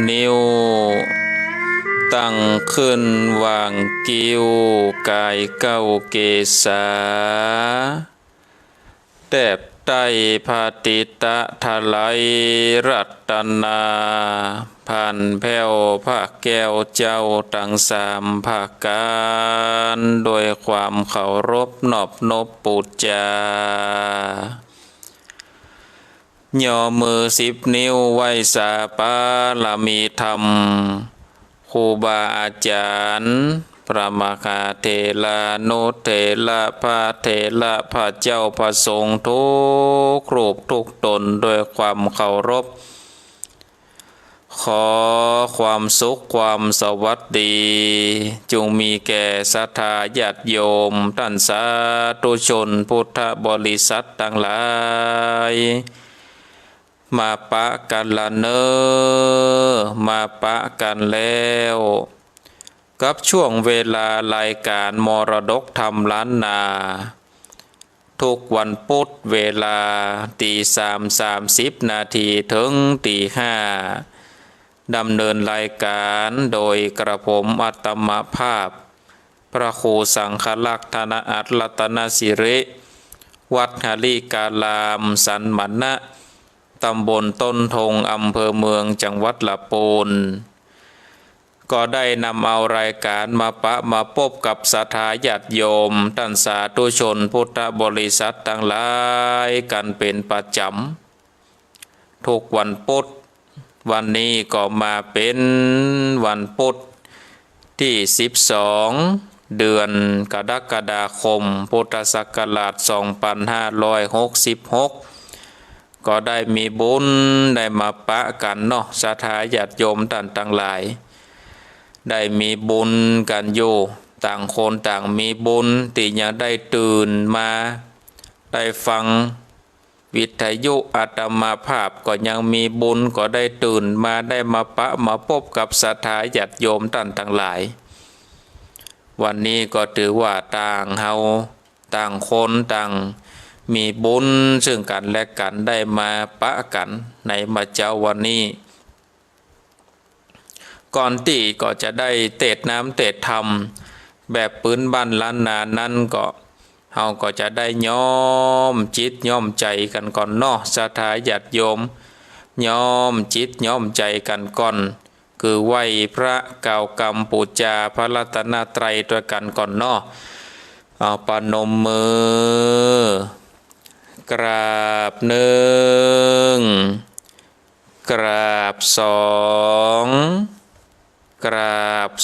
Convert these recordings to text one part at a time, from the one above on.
นิ้วตั้งขึ้นวางกิ้วกายเก้าเกษาแตบใต้พาติตะทะไลรัตนาผ่านแผ่วพระแก้วเจ้าตั้งสามภาคการโดยความเคารพนอบนบปูจาย่อมือ10 นิ้วไหว้สาปาลามีธรรมครูบาอาจารย์พระมหาเถระนุเถระพระเถระพระเจ้าพระสงฆ์ทุกรูปทุกตนด้วยความเคารพขอความสุขความสวัสดีจงมีแก่ศรัทธาญาติโยมท่านสาธุชนพุทธบริษัททั้งหลายมาปะกันละเนอมาปะกันแล้วกับช่วงเวลารายการมรดกธรรมล้านนาทุกวันพุธเวลา3:30 นาทีถึง5:00ดำเนินรายการโดยกระผมอัตมภาพพระครูสังฆลักษณ์ธนอัตรัตนสิริวัดหลีกาลามสันมณะตำบลต้นทงอำเภอเมืองจังหวัดลำพูนก็ได้นำเอารายการมามาพบกับศรัทธาญาติโยมท่านสาธุชนพุทธบริษัททั้งหลายกันเป็นประจำทุกวันพุธวันนี้ก็มาเป็นวันพุธที่12 เดือนกรกฎาคมพุทธศักราช2566ก็ได้มีบุญได้มาปะกันเนาะศรัทธาญาติโยมท่านทั้งหลายได้มีบุญกันอยู่ต่างคนต่างมีบุญที่ยังได้ตื่นมาได้ฟังวิทยุอาตมาภาพก็ยังมีบุญก็ได้ตื่นมาได้มาปะมาพบกับศรัทธาญาติโยมท่านทั้งหลายวันนี้ก็ถือว่าต่างเฮาต่างคนต่างมีบุญซึ่งกันและกันได้มาปะกันในมาเจ้าวันนี้ก่อนที่ก็จะได้เตดน้ำเตดธรรมแบบปืนบ้านล้านนานั้นก็เฮาก็จะได้ย้อมจิตย้อมใจกันก่อนเนาะศรัทธาญาติโยมย้อมจิตย้อมใจกันก่อนคือไหว้พระกล่าวกรรมปูจาพระรัตนตรัยด้วยกันก่อนเนาะเอาปนมมือกราบ1กราบ2กราบ3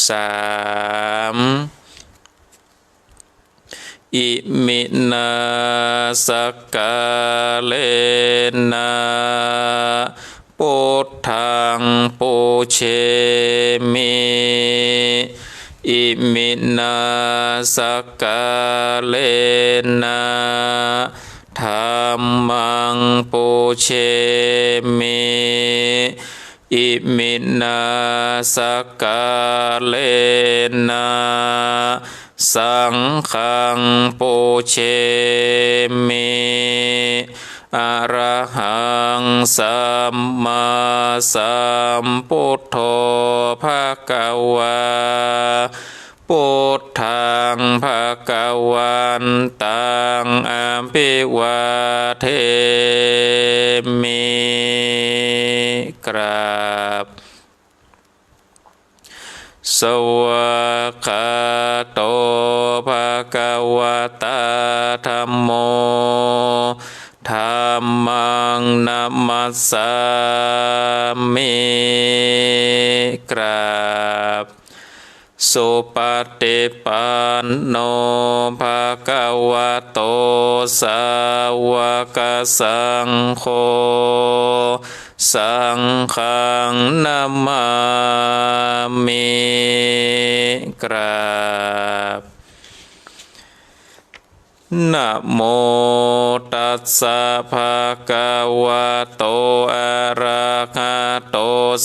อิมินาสกาเลนะพุทธังปูเชมิอิมินาสกาเลนะธัมมังปูเชมิอิมินาสกาเลนะสังฆังปูเชมิอะระหังสัมมาสัมพุทโธภะคะวาพุทธังภะคะวันตังอะภิวาเทมิกราบสวากขาโตภะคะวะตาธัมโมธัมมังนัมมัสสามิกราบสุปฏิปันโนภะคะวะโตสาวกสังโฆสังฆังนะมามิกราบนะโมตัสสะภะคะวะโตอะระหะโต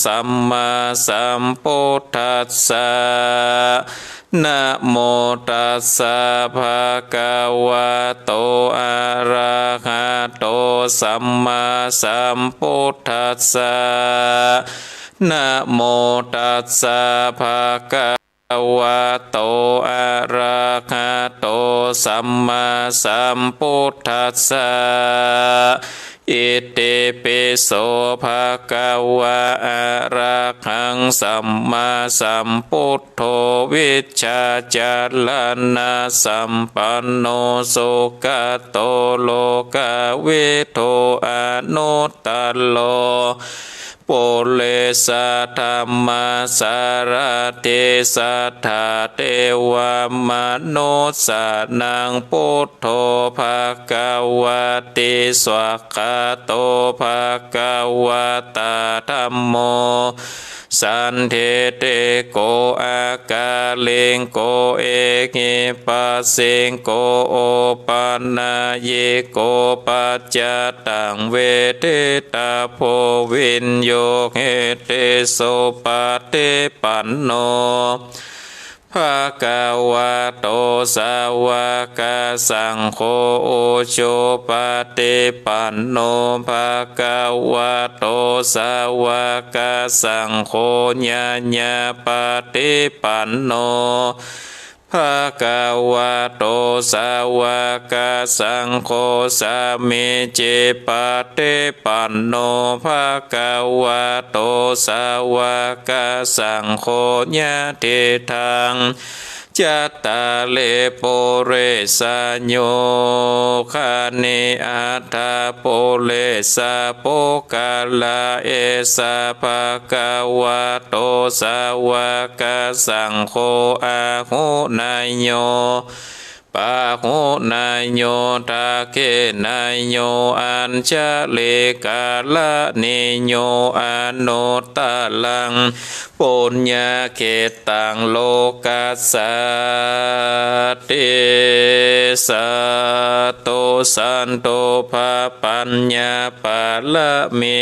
สัมมาสัมพุทธัสสะนะโมตัสสะภะคะวะโตอะระหะโตสัมมาสัมพุทธัสสะ นะโมตัสสะภะคะวะโตอะระหะโตสัมมาสัมพุทธัสสะอิติปิโสภะคะวะอะระหังสัมมาสัมพุทโธวิชชาจารณะสัมปันโนสุขโตโลกวิโทอนุตตโลปุเรสะธรรมสารเทสัทธาเทวมนุสสานังพุทโธภะคะวะติสวากขาโตภะคะวะตาธัมโมสันเทเตโกอากาลิงโกเอหิปัสสิงโกโอปันนาเยโกปัจจตังเวเทตาโพวินโยเหเตโสปฏิปันโนภะคะวะโตสาวกสังโฆโชปฏิปันโนภะคะวะโตสาวกสังโฆญะญะปฏิปันโนภะคะวะโตสาวกสังโฆสามิจิปฏิปันโนภะคะวะโตสาวกสังโฆญะทิทังจัตตาเลโปเรสะโยคานิอัตถาโปเลสะโปกาลาเอสะภะคะวะโตสาวกสังโฆอาหุนายโยปะหุนายโยทาเกนายโยอัญชเลกาลนิโยอนุตตลังปุญญาเขตังโลกัสสติสัตโตสันโตภะปัญญาปะละมี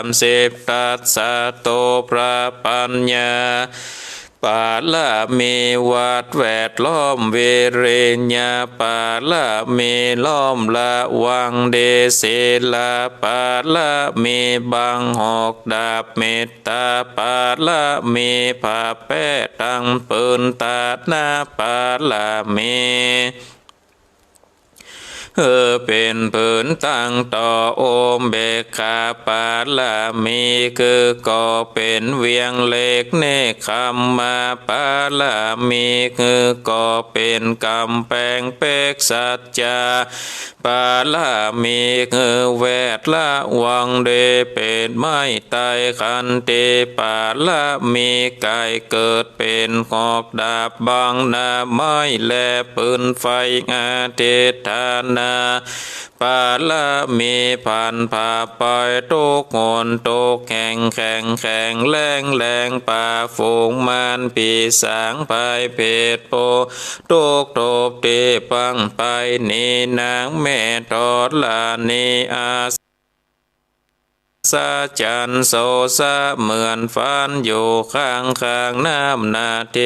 30ตัสสะโตพระปัญญาปาละมีวัดแวดล้อมเวเรญาปาละมีล้อมละวังเดเสลาปาละมีบังหอกดาบเมตตาปาละมีผ้าแป้ตังปืนตาหน้าปาละมีเป็นผืนตั้งต่อโอมเบกขาปาลามีคือก่อเป็นเวียงเล็กเนคขมมาปาลามีคือก่อเป็นกำแพงเปกสัจจาปาลามีคือแวดละวังเดเป็นไม้ไตขันติปาลามีไก่เกิดเป็นหอกดาบบางนาไม้และปืนไฟอาเทธานาปาละมีพันผ่าปล่อยทุกหนทุกแข่งแข่งแข่งแรงแรงป่าฝูงมันปีสางภายเพศโพทุกโตบเตปังไปนีนางแม่ทอดลานีอาสะจันโสสะเหมือนฟันอยู่ข้างข้างน้ำนาเท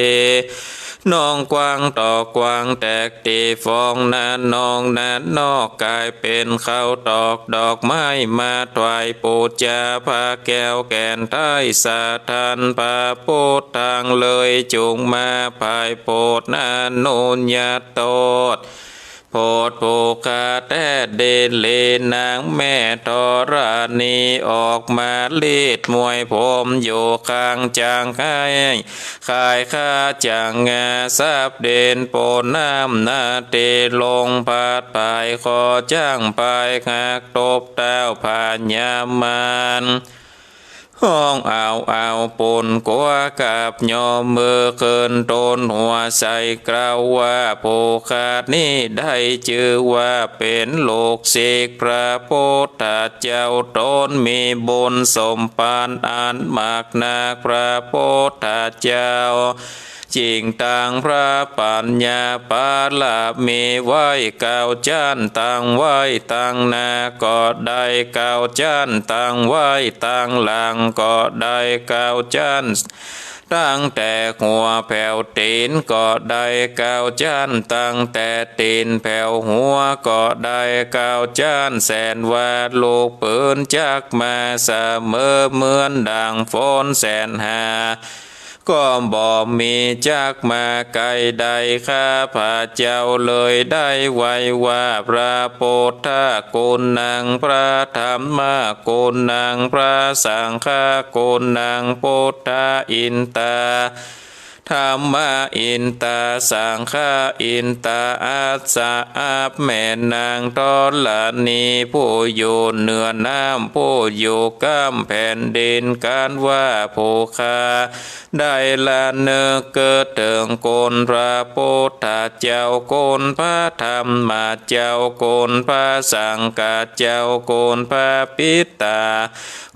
น้องกวางต่อกวางแตกตีฟองนั้นน้องนั้นนอกกายเป็นข้าวตอกดอกไม้มาถวายปูจาพาแก้วแก่นไท้สาทันพาโพดทางเลยจุงมาภายโพดนานุญญาโตดโพดโภคาแต่เดเลนางแม่ธรณีออกมาลีดมวยผมอยู่ข้างจางไข่ขายข้าจางงาซับเด่นโปน้ำนาเตลงพาดภายคอจ้างภายหักตบเต้าผ่านยามานห้องเอาปนกัวกับยอมมือเคินตนหัวใส่กล่าวว่าโภคาดนี้ได้ชื่อว่าเป็นโลกศิกพระพุทธเจ้าตนมีบุญสมปานอันมากนาพระพุทธเจ้าเจ จริงตังพระปัญญาปาลาเมไว้เก้าจันตังไว้ตังนาก็ได้เก้าจันตังไว้ตังหลังก็ได้เก้าจันตั้งแต่หัวแผ่วตีนก็ได้เก้าจันตั้งแต่ตีนแผ่วหัวก็ได้เก้าจันแสนว่าลูกปืนจักมาเสมอเหมือนดังฝนแสนหาก็บ่มีจักมาไกลใดข้าพระเจ้าเลยได้ไว้ว่าพระโพธิกุณนังพระธรรมกุณนังพระสังฆกุณนังพุทธอินตาธรรมอินตาสังฆอินตาอัสสะอาบแม่นางทรณีผู้อยู่เหนือน้ำผู้อยู่กำแผ่นดินการว่าผู้ค้าได้ละเนอเกิดถึงโกนพระพุทธเจ้าโกนพระธรรมเจ้าโกนพระสังฆเจ้าโกนพระปิตา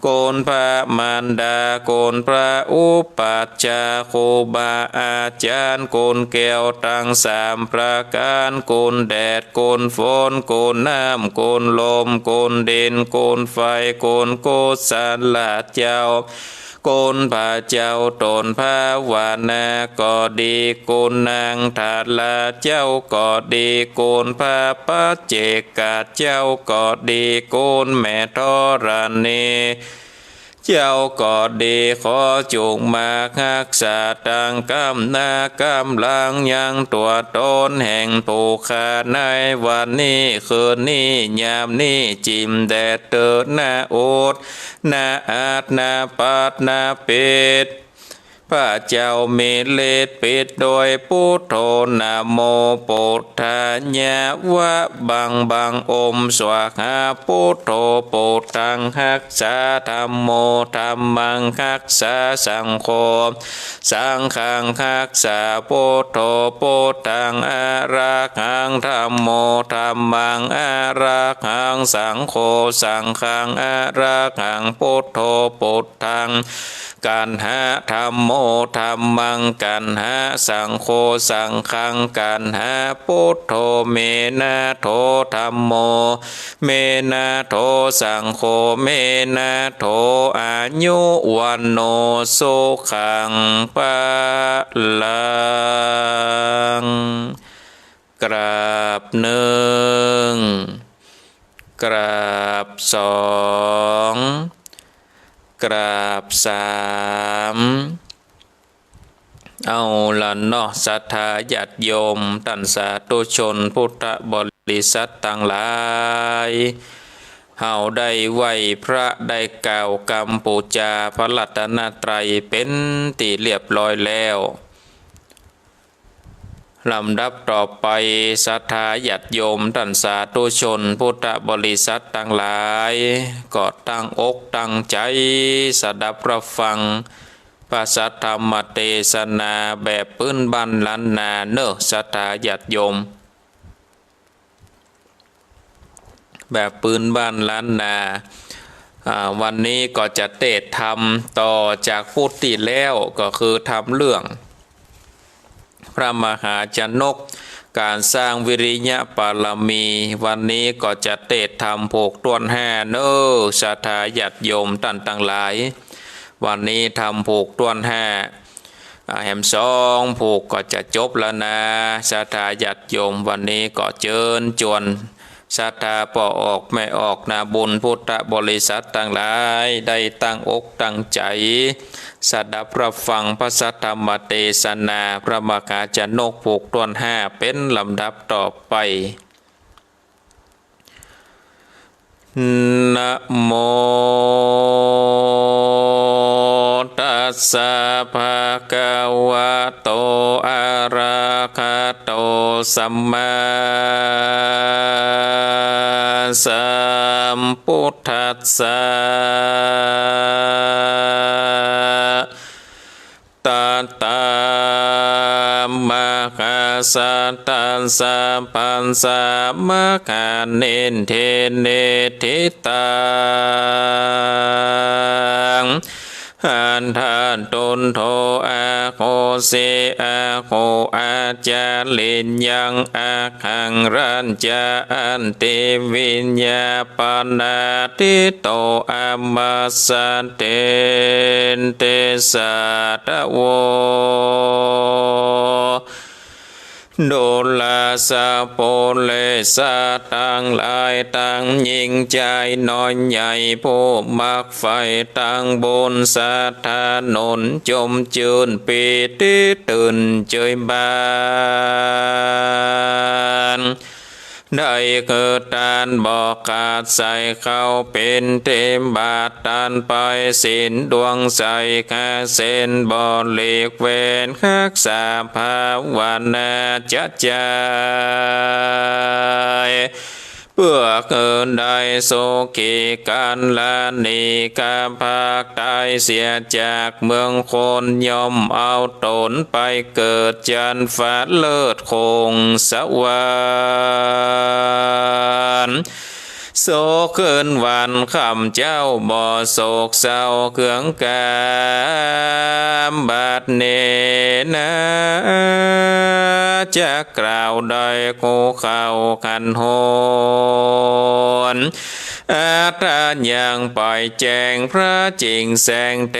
โกนพระมารดาโกนพระอุปัชฌาย์ครูบาอาจารย์โกนแก้วทั้งสามประการโกนแดดโกนฝนโกนน้ำโกนลมโกนดินโกนไฟโกนโกศลเจ้าโกนพระเจ้าตนพระวานาก็ดีโกนนางทาลาเจ้าก็ดีโกนพระปัจเจกเจ้าก็ดีโกนแม่ธรณีเจ้าก็ดีขอจงมารักษาตังกำนากำลังยังตัวตนแห่งผู้ข้าในวันนี้คืนนี้ยามนี้จิมแดดเติดนาโอดนาอาจนาปัดนาเป็ดพระเจ้ามีฤทธิ์ปิดโดยพุทโธนะโมพุทธายะวะบังบังอมสวากขาพุทโธพุทธังหักษาธัมโมธัมมังหักษาสังโฆสังฆังหักษาพุทโธพุทธังอะระหังธัมโมธัมมังอะระหังสังโฆสังฆังอะระหังพุทโธพุทธังกันหาธัมโมธัมมังกันหาสังโฆสังฆังกันหาพุทโธเมนะโธธัมโมเมนะโธสังโฆเมนะโธอายุวันโนสุขังปะลังกราบหนึ่งกราบสองกราบสามเอาละเนาะศรัทธาญาติโยมท่านสาธุชนพุทธบริษัทต่างหลายเฮาได้ไหวพระได้กล่าวกรรมปูจาพระรัตนตรัยเป็นที่เรียบร้อยแล้วลำดับต่อไปศรัทธาญาติโยมท่านสาธุชนพุทธบริษัทต่างหลายก็ตั้งอกตั้งใจสดับรับฟังพระสัทธรรมเทศนาแบบพื้นบ้านล้านนาเนอะศรัทธาญาติโยมแบบปืนบ้านล้านนาวันนี้ก็จะเทศธรรมต่อจากพุทธิแล้วก็คือทำเรื่องพระมหาชนกการสร้างวิริยะบารมีวันนี้ก็จะเทศธรรมผูกต้วนแห่เนอศรัทธาญาติโยมท่านทั้งหลายวันนี้ทำผูกต้วนแห่แหมสองผูกก็จะจบแล้วนะศรัทธาญาติโยมวันนี้ก็เชิญชวนศรัทธาปอออกไม่ออกนาบุญพุทธบริษัทต่างหลายได้ตั้งอกตั้งใจสดับรับฟังพระสัทธรรมเทศนาพระมหาชนกผูกต้วนห้าเป็นลำดับต่อไปนะโมตัสสะภะคะวะโตอะระหะโตสัมมาสัมพุทธัสสะตัตตามหาสัตตัสสะปันสามะคาเนนเทเนทิตัง หันทานตนโทอาโคเสอาโคอาจาลินยังอาคังรัญจาอันติวิญญาปนาติโตอามาสันเตนเตสัตโวโดลาสาโปเลสาตังลายตังยิงใจน้อยใหญ่ผู้มักไฟตังบนสาธานนจมจืนปีติตื่นเจยบานได้เกิดตานบอกขาดใส่เข้าเป็นเทมบาทตานไปสินดวงใส่ข้าเส้นบ่เลีกเวนคักษาภาวนาจัจจายเพื่อเกินได้โสกีการลานีกาภาคตายเสียจากเมืองคนยอมเอาตนไปเกิดจันฟ้าเลิศคงสวรรค์โศกเกินวันคำเจ้าบ่อโศกเศร้าเครื่องกามบาดเนนะจะกล่าวได้กูเข้าขันโหนอาตายังปล่อยแจงพระจริงแสงเท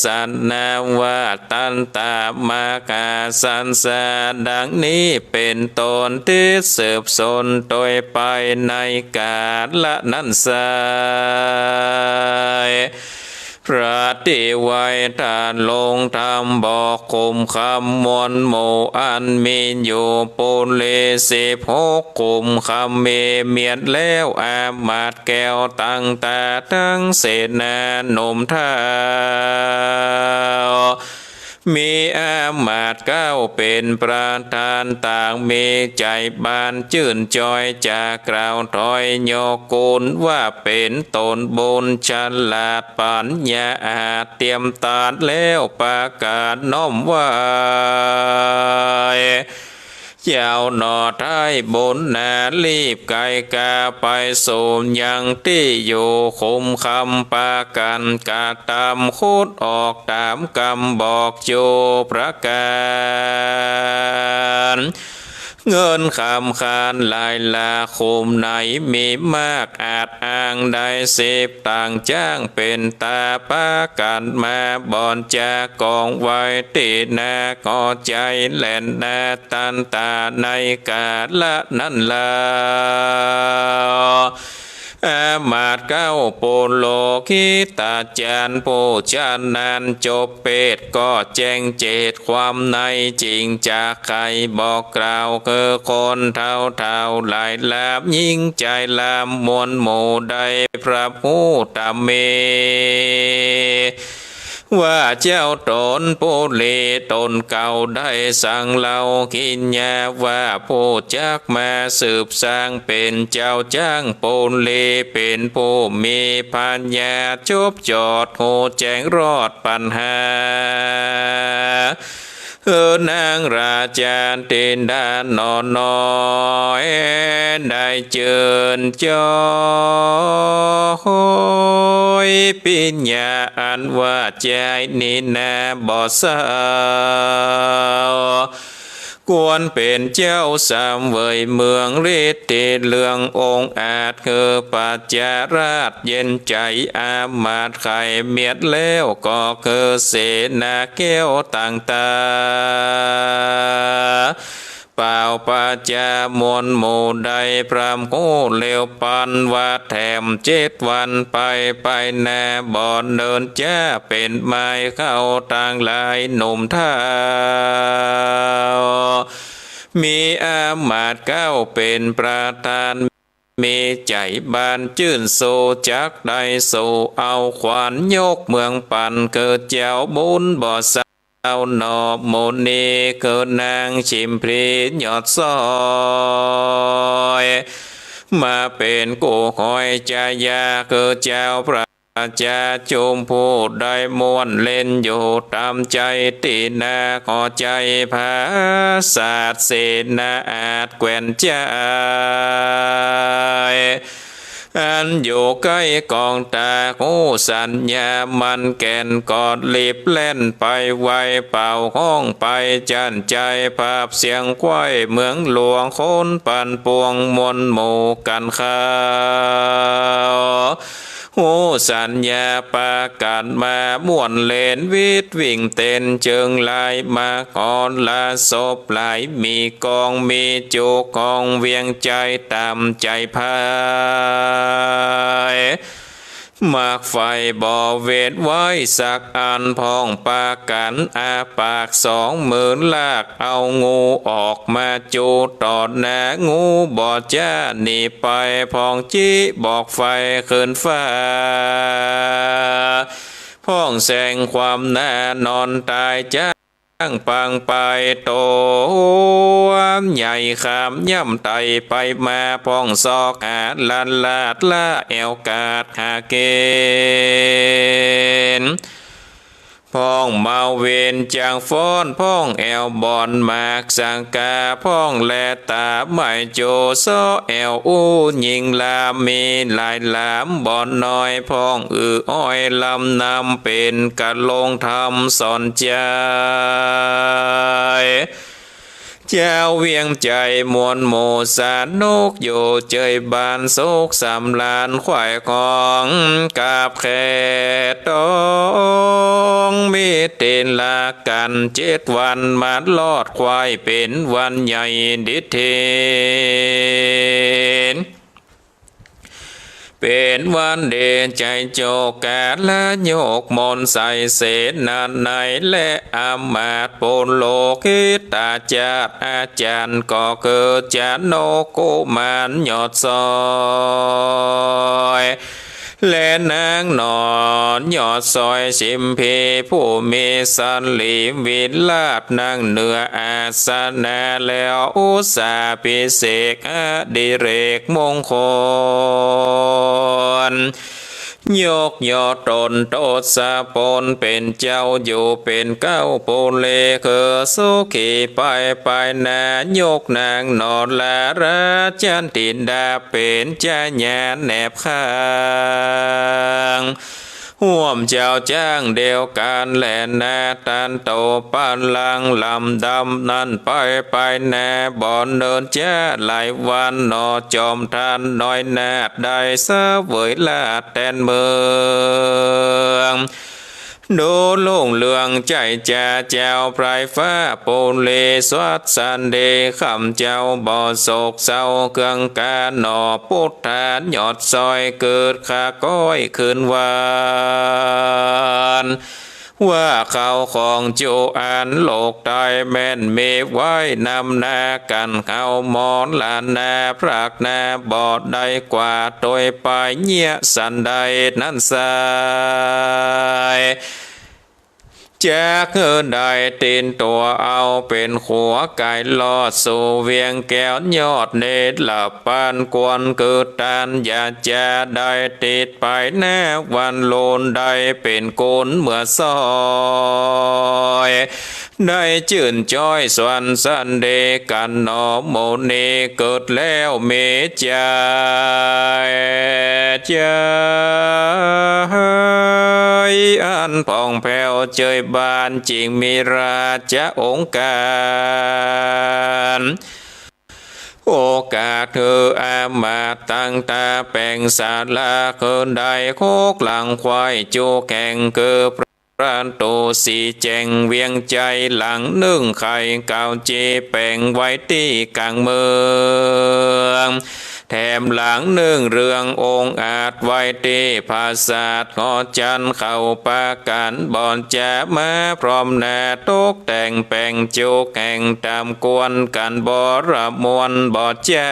สันนาวาตันตามากาสันสาดังนี้เป็นตนที่สืบสนโดยไปในกาลนั้นไซพระติไว้ทานลงธรรมบอกคุมคำมวลโมอันมีอยู่ปุเล16คุมคำเมียนแล้วอามาตแก้วตั้งตาทั้งเสนาหนุ่มเท้ามีอามาตย์เก้าเป็นประธานต่างมีใจบานจื่นจอยจากกล่าวถอยโยกุลว่าเป็นตนบุญฉลาดปัญญาอาจเตรียมตาดแล้วประกาศน้อมไว้เจ้าหนอไทยบนนารีบไกกาไปสู่ยังที่อยู่คุมคำปากันกาตามคุดออกตามกำบอกโจประการเงินคำคานลายลาคุมไหนมีมากอาจอ้างได้10ต่างจ้างเป็นตาปากันมาบอนจากองไว้ตีนาก็ใจแหลนนาตันตาในกาละนั้นลาอามาตย์เก้าโปโลคิตาจารย์โปจานนานจบเปตก็แจ้งเจตความในจริงจากใครบอกกล่าวคือคนเท่าหลายลาบยิ่งใจลามมวลหมู่ใดพระผู้ตามเมว่าเจ้าตนผู้เลตนเก่าได้สั่งเล่ากินยาว่าผู้จักมาสืบสร้างเป็นเจ้าจ้างปูนเลเป็นผู้มีปัญญาจบจอดโหแจ้งรอดปัญหานางราชาตินดานอนน้อยได้เจิญจอยปิญญาอันว่าใจนินาบ่สาวควรเป็นเจ้าสามเวยเมืองฤทธิ์เลืององค์อาจคือปัจจาราชเย็นใจอามาตย์ไข่เมียดแล้วก็คือเสนาแก้วต่างตาเปล่าปัจจามวลหมู่ใดพรามโก้เลวปันว่าแถม7 วันไปนาบ่อนเดินจ้าเป็นไม้เข้าต่างหลายหนุ่มเท้ามีอามาตย์เก้าเป็นประธานมีใจบานจื่นโซจักได้โซเอาขวานยกเมืองปั่นเกิดเจ้าบุญบ่อสาวหนอโมนีเกิดนางชิมพรียอดซอยมาเป็นกูหอยจายาเกิดเจ้าพระจาจุมผู้ได้มวนเล่นอยู่ตามใจตีนาขอใจภาศาสเสนาอาจแกวนใจ อันอยู่ใกล้กองตาหูสัญญามันแก่นกอดรีบเล่นไปไวเป่าห้องไปจันใจภาพเสียงควายเมืองหลวงคนปันปวงมนหมู่กันข้าวหูสัญญาปากันมาม่วนเล่นวิทวิ่งเต้นเจิงลายมาขอนลาศพหลายมีกองมีจูกองเวียงใจตามใจพายมากไฟบ่อเวทไว้สักอันพองปากันอาปาก20,000ลากเอางูออกมาจูตอดหน้างูบ่จ้าหนีไปพองจี้บอกไฟขึ้นฟ้าพ้องแสงความแน่นอนตายจ้าปังไปโตใหญ่ขามย่ำไตไปมาพ้องซอกหาลันลาดล่าแอวกาดหาเกณฑ์พ้องเมาเวนจางฟ้อนพ้องแอวบอนมากสังกาพ้องแลตาไม่โจโซแอวอู้ยิงลามมีลายลามบอนน้อยพ้องอ้อยลำนำเป็นกะลงทำสอนใจเจ้าเวียงใจมวลโมสานนกอยู่เจยบานโศกสำลานควายของกาบแค่ตองมีเต้นลากัน7 วันมาลอดควายเป็นวันใหญ่ดิเทนเป็นวันเดชใจโจกาและโยกมนใส่เสนาในและอามาตปนโลกิตาจาดอาจารย์ก็เกิดจานโนกุมารยอดซอยและนางนอนยอดซอยชิมพีผู้มีสันลีวิลาดนางเหนืออาสนะแล้วอุสาพิเศษอดิเรกมงคลยกยอตนโตสะปนเป็นเจ้าอยู่เป็นเก้าโปเลคือสุขีไปนายกนางนอนลาราจันตินดาเป็นเจ้าญาแนบข้างห่วมเจ้าจ้างเดียวกันแหลนาตันโตปันลังลำดำนั่นไปนาบ่อนเดินจ้าหลายวันนอจอมทันน้อยนาดได้เสวยลาดแตนเมืองดูลุ่งเลืองใจจ่าเจ้าไพรฟ้าโปนเลสวัสสันเดคำเจ้าบ่อโศกเศร้าเครื่องกาหนอพุทธานยอดซอยเกิดขาก้อยคืนวานว่าเขาของจูอันโลกตายแม่นเมไว้นำนากันเขามอนลานนาพรากนาบอดได้กว่าโดยไปเงียสันใดนั้นสายจากเงินได้ตีนตัวเอาเป็นขัวไก่ลอดสู่เวียงแก้วยอดเนตรหลับปานกวนเกิดตานอย่าจะได้ติดไปแน่วันโลนได้เป็นโกนเมื่อซอยได้จื่นจ้อยสวนสันเดกันนอโมเนเกิดแล้วเมจใจอันผ่องแผ้วเจยบานจริงมีราชองค์การโอกาสเธออามาตั้งตาแปลงศาลาเคินได้โคกหลังควายจูแข่งเกือพระโตสีแจงเวียงใจหลังนึ่งไข่เก่าเจแปลงไว้ที่กลางเมืองแถมหลังหนึ่งเรื่ององค์อาจไว้ที่ภาษาทขอจันเข้าปากันบอนจะมาพร้อมหน้าตกแต่งแปลงโจกแห่งตามกวนกันบรมวนบอจ้า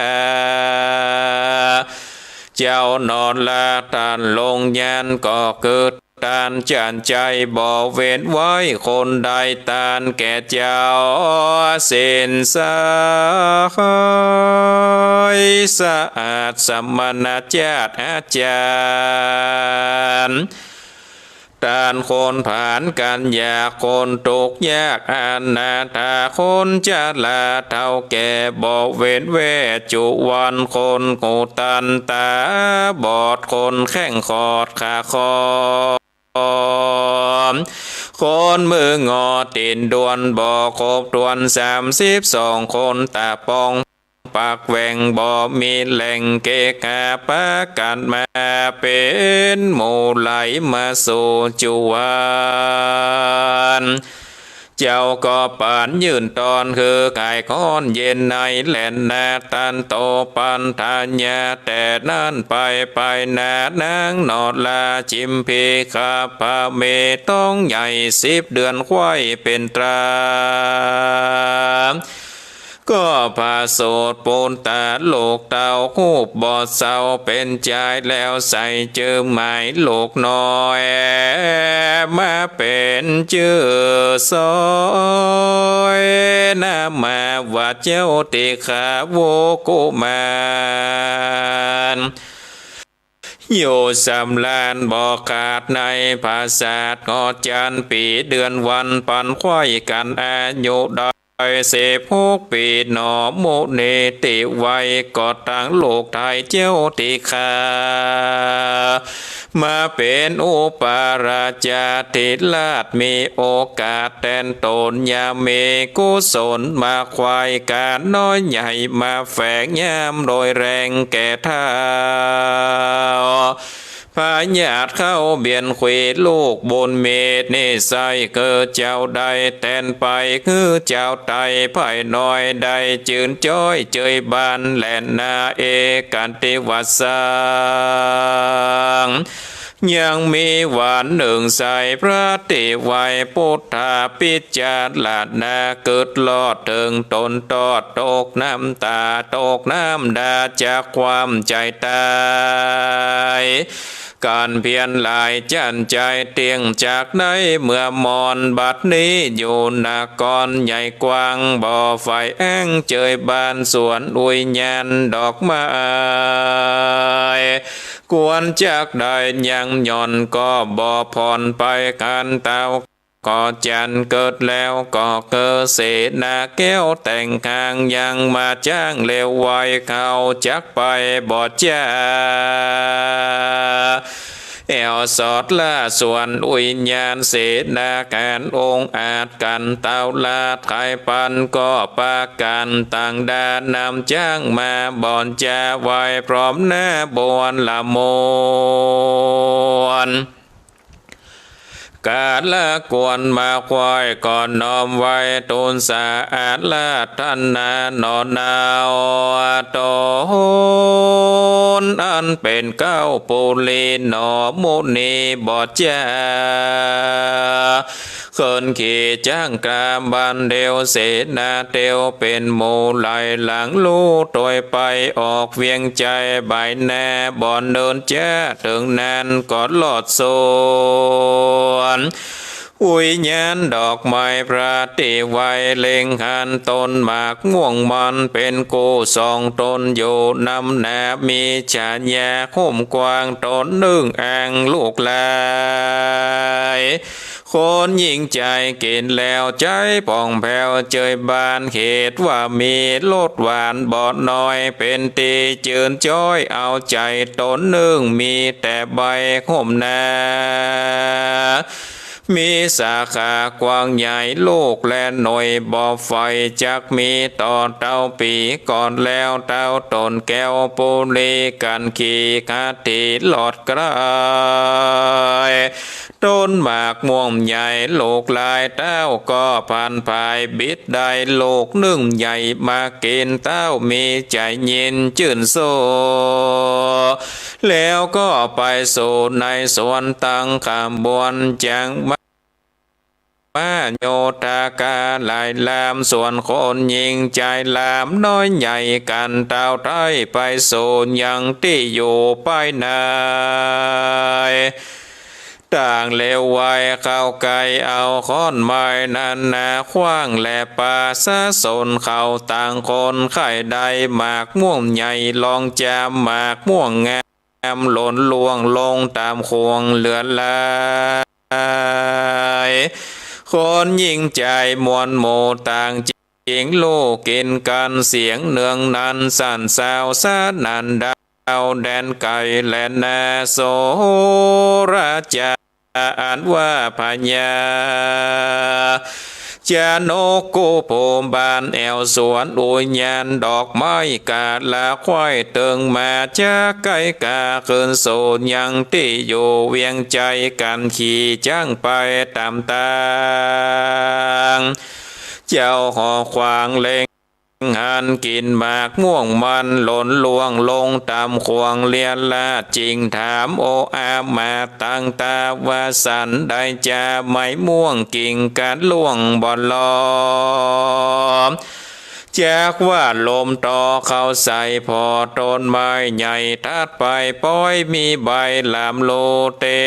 เจ้านอนลาตานลงยานก็เกิดตานจันใจบ่เว้นไว้คนใดตานแก่เจ้าเส้นสายสะอาดสมณจาตอาจารย์ ตานคนผ่านกันยากคนตกยากอนาถาคนจะลาเท่าแก่บอกเว้นเวจุวันคนหูตันตาบอดคนแข้งขอดขาคอคนมืองอตินดวนบ่อครบดวน32คนตาปองปากแหว่งบ่มีแหล่งเกกาปากันมาเป็นหมู่ไหลมาสู่จุวันเจ้าก็ปานยืนตอนคือไก่ก้อนเย็นในแหลนนาตันโตปันทานยาแต่นั่นไปนานางนอดลาจิมพีคาพาเมต้องใหญ่10 เดือนควายเป็นตราก็พาโสดปูนตาโลกเต่าคูบบอดเศร้าเป็นใจแล้วใส่เจอหมายโลกน้อยมาเป็นเจือซอยนามาวัดเจ้าติขาโวกุมารโยสำลานบอกขาดในภาษาทอจันปีเดือนวันปันควายกันอายุได้16 ปีหนอโมเนติไว้กอดต่างโลกไทยเจ้าติขามาเป็นอุปาราชาติลาดมีโอกาสแทนตนยาเมกุศลมาควายการน้อยใหญ่มาแฝงยามโดยแรงแก่ท่าพาญาติเข้าเบียนเขวลูกบนเมตรนิสัยเกิดเจ้าใดแทนไปคือเจ้าไตภายน้อยใดจืนจ้อยเจยบานแหลนนาเอกันติวัสสังยังมีหวานหนึ่งใสพระติไว้พุทธาปิจารณาเกิดลอดถึงตนตอดตกน้ำตาตกน้ำดาจากความใจตายการเพียรหลายจันใจเตียงจากไหนเมื่อมอนบัดนี้อยู่นากรใหญ่กว้างบ่อไฟแอ้งเจยบานสวนอุยญาณดอกไม้กวนจากได้ยังย่อนก็บ่ผ่อนไปกันเต้าก็จันเกิดแล้วก็เกิดเสนาแก้วแต่งกางยังมาจ้างเลวไวเขาจักไปบอดจ้าแอวสอดล่าส่วนอุญญาณเสนาการองค์อาจกันเต้าลาดไข่ปันก็ปากันต่างดานำจ้างมาบ่อนจ้าไว้พร้อมหน้าบวนละมวนกาลละกวนมาควายก่อนน้อมไว้ตูนสะอาดละท่านนานอนนาวตนอันเป็นเก้าปุลีหนอมุนีบอดจ้าเขินขี่จ้างกาบันเดียวเสนาเตียวเป็นหมูไหลหลังลู่โดยไปออกเวียงใจใบแน่บอนเดินแจ้ถึงนานกอดหลอดโซนอุยญาณดอกไม้พระติไวเล็งหันต้นหมากง่วงมันเป็นกู2 ต้นอยู่นำแนบมีฉาญาคุ้มกวางต้นนึ่งอ่างลูกลายคนยิ่งใจกินแล้วใจป่องแผ้วเจยบานเขตว่ามีรสหวานบอดน้อยเป็นตีจืนจ้อยเอาใจต้นนึ่งมีแต่ใบห่มนามีสาขากว้างใหญ่ลูกและหน่อยบ่อไฟจักมีต่อเต้าปีก่อนแล้วเต้าตนแก้วปุรีกันขี่คาติหลอดกระายต้นหมากม่วงใหญ่ลูกลายเต้าก็พันภายบิดได้ลูกนึ่งใหญ่มากินเต้ามีใจเย็นจื่นโซแล้วก็ไปสู่ในสวนตั้งขบวนจังมาโยธากาลายลามส่วนคนยิงใจลามน้อยใหญ่กันเต้าไทยไปสู่ยังที่อยู่ไปนายต่างเลวไว้เข้าไกลเอาค้อนไม้นันนาขว้างและปาสะสนเข้าต่างคนไข่ใดหมากม่วงใหญ่ลองจามหมากม่วงงามหล่นลวงลงตามควงเลือนลา คนยิ่งใจมวลโมต่างจริงลูกกินกันเสียงเนืองนันสั่นสาวสานันดาวแดนไก่แลนนาโสราจาอ่านว่าพญาจานกกูโผบานแอวสวนอุญญาณดอกไม้กาดละควายเติงมาจากไก่กาคืนโซนยังที่อยู่เวียงใจกันขี่จ้างไปตามตางเจ้าหอควางเล็งหันกินหมากม่วงมันหล่นลวงลงตามควงเลียนลาจริงถามโออามาตั้งตาว่าสันได้จะไม่ม่วงกิ่งการล่วงบ่อนลอมจากว่าลมต่อเข้าใส่พอต้นไม้ใหญ่ทัดไปป้อยมีใบลามโลเต็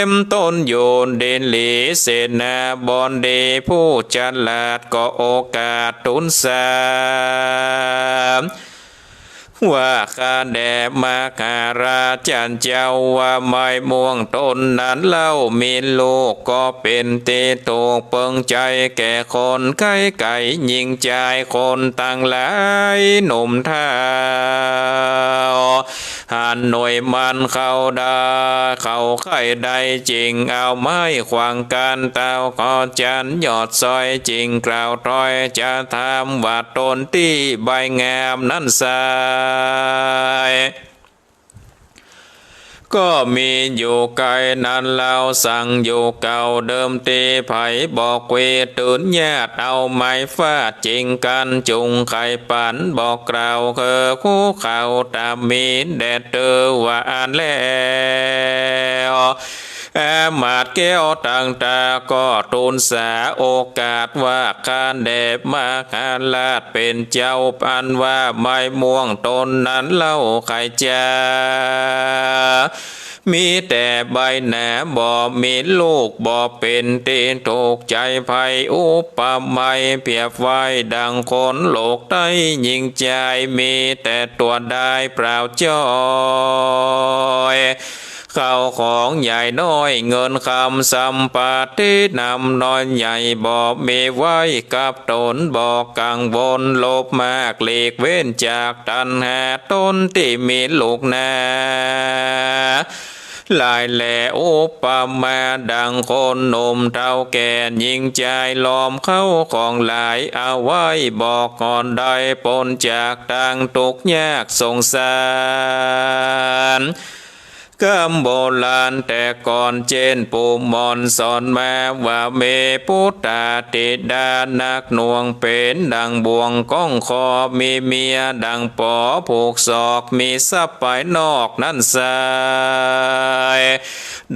มต้นโยนเด่นหลีเสนาบอนเดผู้จัดลาดก็โอกาสตุนสามว่าข้าแด่มาคาราจันเจ้าว่าไม้ม่วงต้นนั้นเล่ามีลูกก็เป็นเตโตกเปิงใจแก่คนไก่ไก่ยิงใจคนต่างหลายหนุ่มท่าหันหน่วยมันเข้าได้เข้าไข่ได้จริงเอาไม้ขวางกันเต้าขอจันยอดซอยจริงกล่าวต้อยจะทำว่าตนที่ใบงามนั้นสายก็มีอยู่ไกลนั้นเราสั่งอยู่เก่าเดิมตีไผ่บอกเวตื่นญาติเอาไม้ฟาดจริงกันจุงไข่ปันบอกกล่าวคือคู่เขาตามมีแดดเตอว่าอ่านแล้วมาดแก้วต่างตาก็ตูนสาโอกาสว่าการเดบมาการลาดเป็นเจ้าปันว่าไม้ม่วงตนนั้นเล่าไข่จามีแต่ใบหนาบ่มีลูกบ่เป็นตีนถูกใจภัยอุปมาเปรียบไว้ดังคนโลกได้ยิงใจมีแต่ตัวได้เปล่าจ้อยข้าวของใหญ่น้อยเงินคำสัมปตินำน้อยใหญ่บอกมีไว้กับตนบอกกังวลลบมากหลีกเว้นจากตัณหาต้นที่มีลูกนาลายแหล่อุปมาดังคนหนุ่มเท่าแก่ยิงใจล้อมเข้าของหลายเอาไว้บอกก่อนได้ปนจากต่างทุกข์ยากสงสารกำโบราณแต่ก่อนเจนปู่มอนสอนมาว่าเมพุทธาติดานักหน่วงเป็นดังบ่วงก้องคอมีเมียดังปอผูกศอกมีทรัพย์ภายนอกนั่นสาย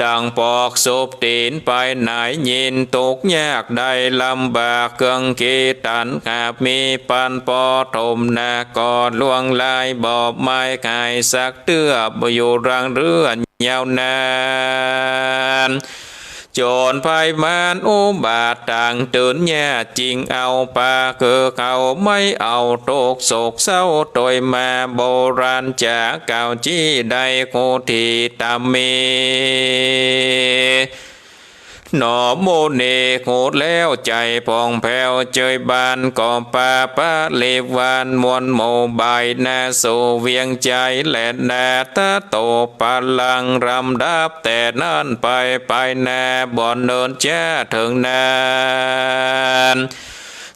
ดังปอกสุบตีนไปไหนยินตกยากได้ลำบากเกืองกีตันหากมีปันปอถมนากอดลวงลายบอบไม้ไก่สักเตื้อบอยู่รังเรือยาวนานโจรภัยมานอุบาทต่างตื่นแย่จริงเอาปาคือเขาไม่เอาโตกโศกเศร้าโดยมาโบราณจากเก่าจี้ได้โคทีตามมีหนอโมเนโหดแล้วใจพองแผ้วเจยบานก่อปาปะเลวานมวลโมบายนาสู่เวียงใจแหลนนาตาโตปาลังรำดับแต่นั่นไปนาบ่อนเนินแจ้ถึงนาน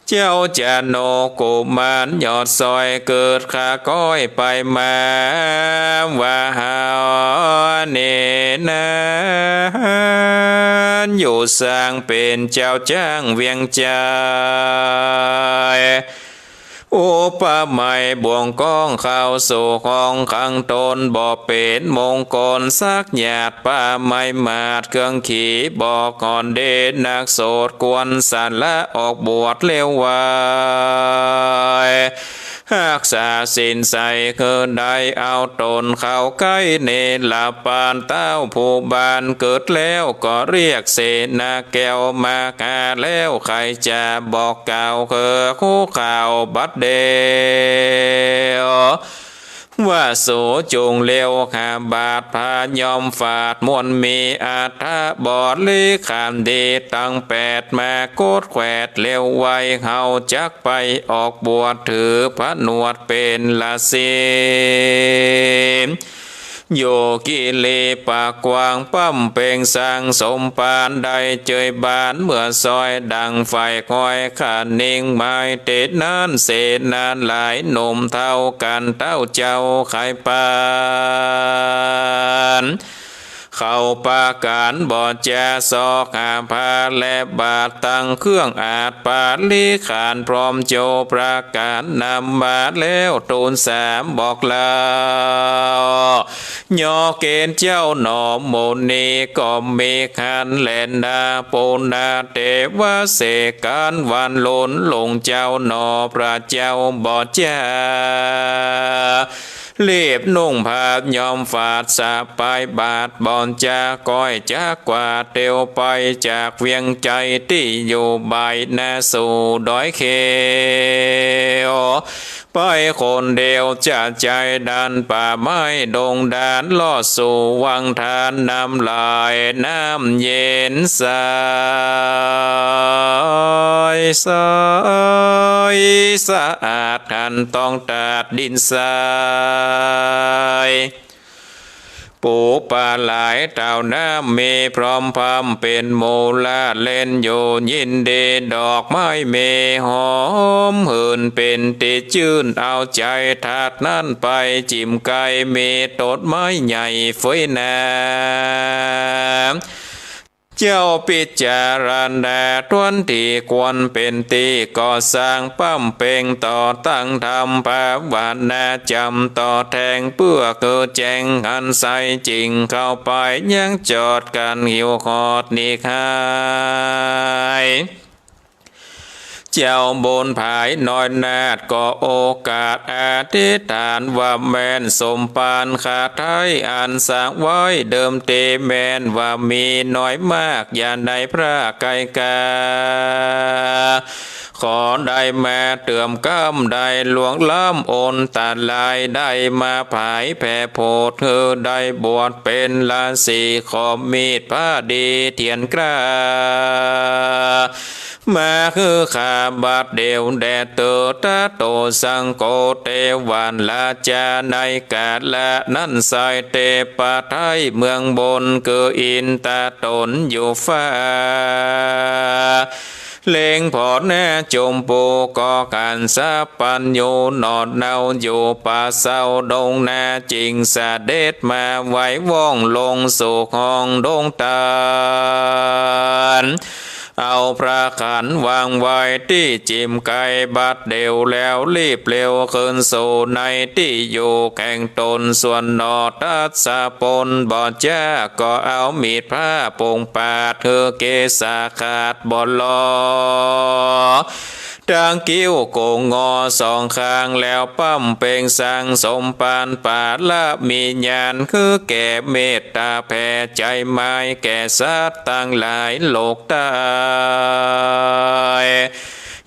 เจ้าจานโนกุมารยอดซอยเกิดขาก้อยไปมาว่าหาเนนาอยู่สร้างเป็นเจ้าจ้างเวียงใจอุปมาบ่วงก้องเข้าสู่ของขังตนบ่เป็นมงคลสักหยาดป่าไม่มาดเครื่องขี่บอกก่อนเดชนักโสดกวนสันละออกบวชเร็ววายหักษาสินใสคือได้เอาตนเข้าใกล้เนลาปานเต้าผู้บานเกิดแล้วก็เรียกเสนาแก้วมากาแล้วใครจะบอกกล่าวคือคู่ข่าวบัดเดียว ว่าโสจงเลี้ยวขาบาทพายอมฝาดมวลมีอาทาบอดลีขามดีตั้งแปดมาโคดแขวดเลี้ยวไวเฮาจักไปออกบวชถือพระนวดเป็นละเสโยกิเลปากกวางปั้มเป่งสังสมปานใดเจยบานเมื่อซอยดังไฟคอยขานิ่งไม้เตดนั้นเศษนานหลายหนุ่มเท่ากันเต้าเจ้าไข่ปานเข้าปาการบอดแจซอกหาพาและบาทตั้งเครื่องอาจปาลีขานพร้อมโจประการนำบาทแล้วตูนสามบอกลายอเกณฑ์เจ้าหนอมโมนีก็มีขันแลนดาปูนาเทวเสการวันหลนลงเจ้าหนอพระเจ้าบอดแจเรียบนุ่งผาดยอมฝาดสาปายบาทบอนจาก้อยจากกว่าเตียวไปจากเวียงใจที่อยู่ใบหน้าสู่ดอยเขไปคนเดียวจะใจดันป่าไม้ดงดานลอดสู่วังทานน้ำลายน้ำเย็นใสสะอาดทันต้องตัดดินทรายปูปลาหลายเต่าน้ำมีพร้อมพำเป็นโมลาเล่นโยนยินดีดอกไม้เมหอมหืนเป็นติจื่นเอาใจถาดนั่นไปจิ้มไก่เมตดไม้ใหญ่ฝอยน้ำเจ้าปิจารณาทวนที่ควรเป็นตีก่อสร้างปั้มเป่งต่อตั้งทำภาวนาจำต่อแทงเพื่อเกิดแจงอันใสจริงเข้าไปยังจอดกันหิวขอดนิคายเจ้าบนภายน้อยนาดก็โอกาสอธิษฐานว่าแม่นสมปานขาไทยอันสร้างไว้เดิมเตแมนว่ามีน้อยมากอย่าได้พระไกลกาขอได้มาเติมก้ำได้หลวงล้ำโอนตัดลายได้มาผายแผ่โพดเธอได้บวชเป็นลาสีขอมีดผ้าดีเทียนกล้ามาคือขาบาดเดียวแดดเตอตาโตสังโกเตวันลาจาในกาดละนั่นสายเตปะไทยเมืองบนเกืออินตาตนอยู่ฟ้าเล่งพอดแน่จมปูก็การสะปัญโยนอดเนาอยู่ป่าเศร้าดงนาจริงสะเด็ดมาไว้ว่องลงสู่ห้องดงตาลเอาพระขันวางไว้ที่จิมไก่บัดเดียวแล้วรีบเร็วขึ้นสู่ในที่อยู่แข่งตนส่วนนอตัดสะปนบอดจ้าก็เอามีดผ้าปงปาดเธอเกษาขาดบอลลอดังกิ้วโกงงอสองข้างแล้วปั้มเป่งสังสมปานปาดละมีญาณคือแก่เมตตาแผ่ใจไม้แก่สัตว์ตั้งหลายโลกตาย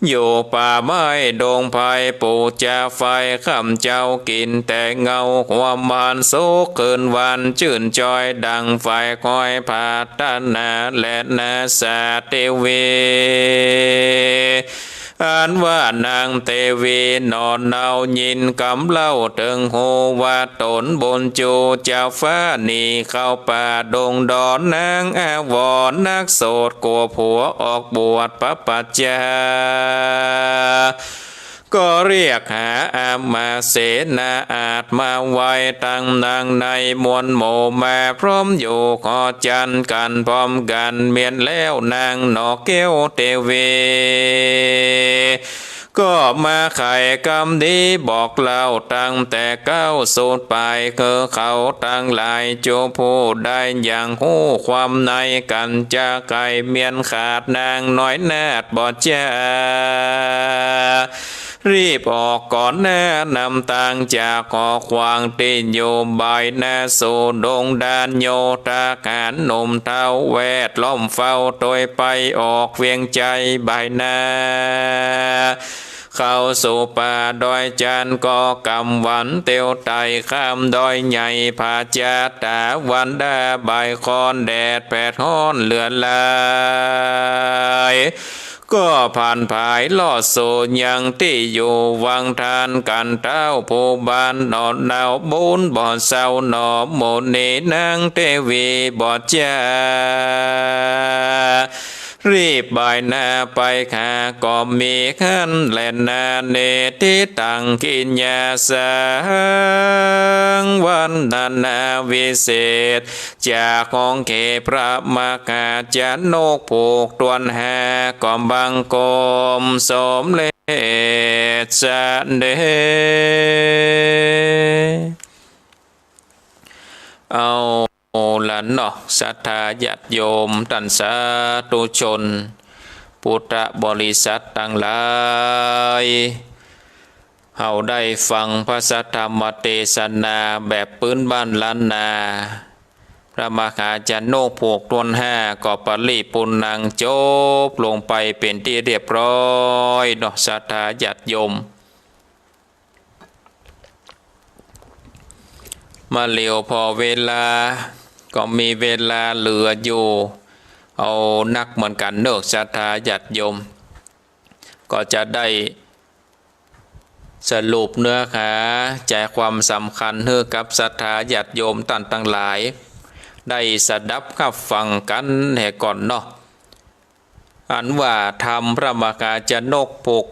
อยู่ป่าไม้ดงไผ่ปูจาไฟข้ามเจ้ากินแต่เงาความมันโศกเกินวันชื่นจอยดังไฟคอยผาตนาและนาสาเทวีอันว่านางเทวีนอนเนายินกำเล่าถึงโหว่าตนบนจูเจ้าฟ้านีเข้าป่าดงดอนนางอาวรนักโสดกลัวผัวออกบวชปปัจจาก็เรียกหาอามาเสนาอาจมาไว้ตั้งนางในมวลโมมาพร้อมอยู่ขอจันกันพร้อมกันเมียนแล้วนางนอกแก้วเทวีก็มาไขกรรมดีบอกเล่าตั้งแต่เก้าสูตรไปคือเขาตั้งหลายโจผู้ได้อย่างหู้ความในกันจะไก่เมียนขาดนางน้อยนาดบอดจ้ารีบออกก่อนแน่นำต่างจากขอควางตีนโยบายหน้าสู่ดงดานโยตาการหนุ่มเท้าแวดล้อมเฝ้าโดยไปออกเวียงใจใบหน้า เข้าสู่ป่าดอยจานก็กำวันเตียวไตข้ามดอยใหญ่ผาจาตาวันดาใบคอนแดดแผดฮ้อนเลือนลายก็ผ่านภายลอดโซยังที่อยู่วังทานกันเต้าผู้บานนอนดาวบุญบ่อเศร้าหนอโมนีนางเทวีบ่อจ้ารีบบ่ายหน้าไปขาก็มีขันแลนนาเนติตังกินยาสังวันนันนาวิเศษจากของเขพระมกาจานกผูกตวนหาก่อมบังกรมสมเลสเดเอาละเนาะศรัทธาญาติโยมท่านสาธุชนพุทธบริษัทต่างหลายเฮาได้ฟังพระสัทธรรมเทศนาแบบพื้นบ้านล้านนาพระมหาจารย์โนกผูกตวนห้าก็ปริปุณังจบลงไปเป็นที่เรียบร้อยเนาะศรัทธาญาติโยมมาเหลียวพอเวลาก็มีเวลาเหลืออยู่เอานักเหมือนกันเนกศรัทธาญาติโยมก็จะได้สรุปเนื้อหาใจความสำคัญให้กับศรัทธาญาติโยมท่านทั้งหลายได้สดับขับฟังกันให้ก่อนเนาะอันว่าทำพระมหาจารย์นกปก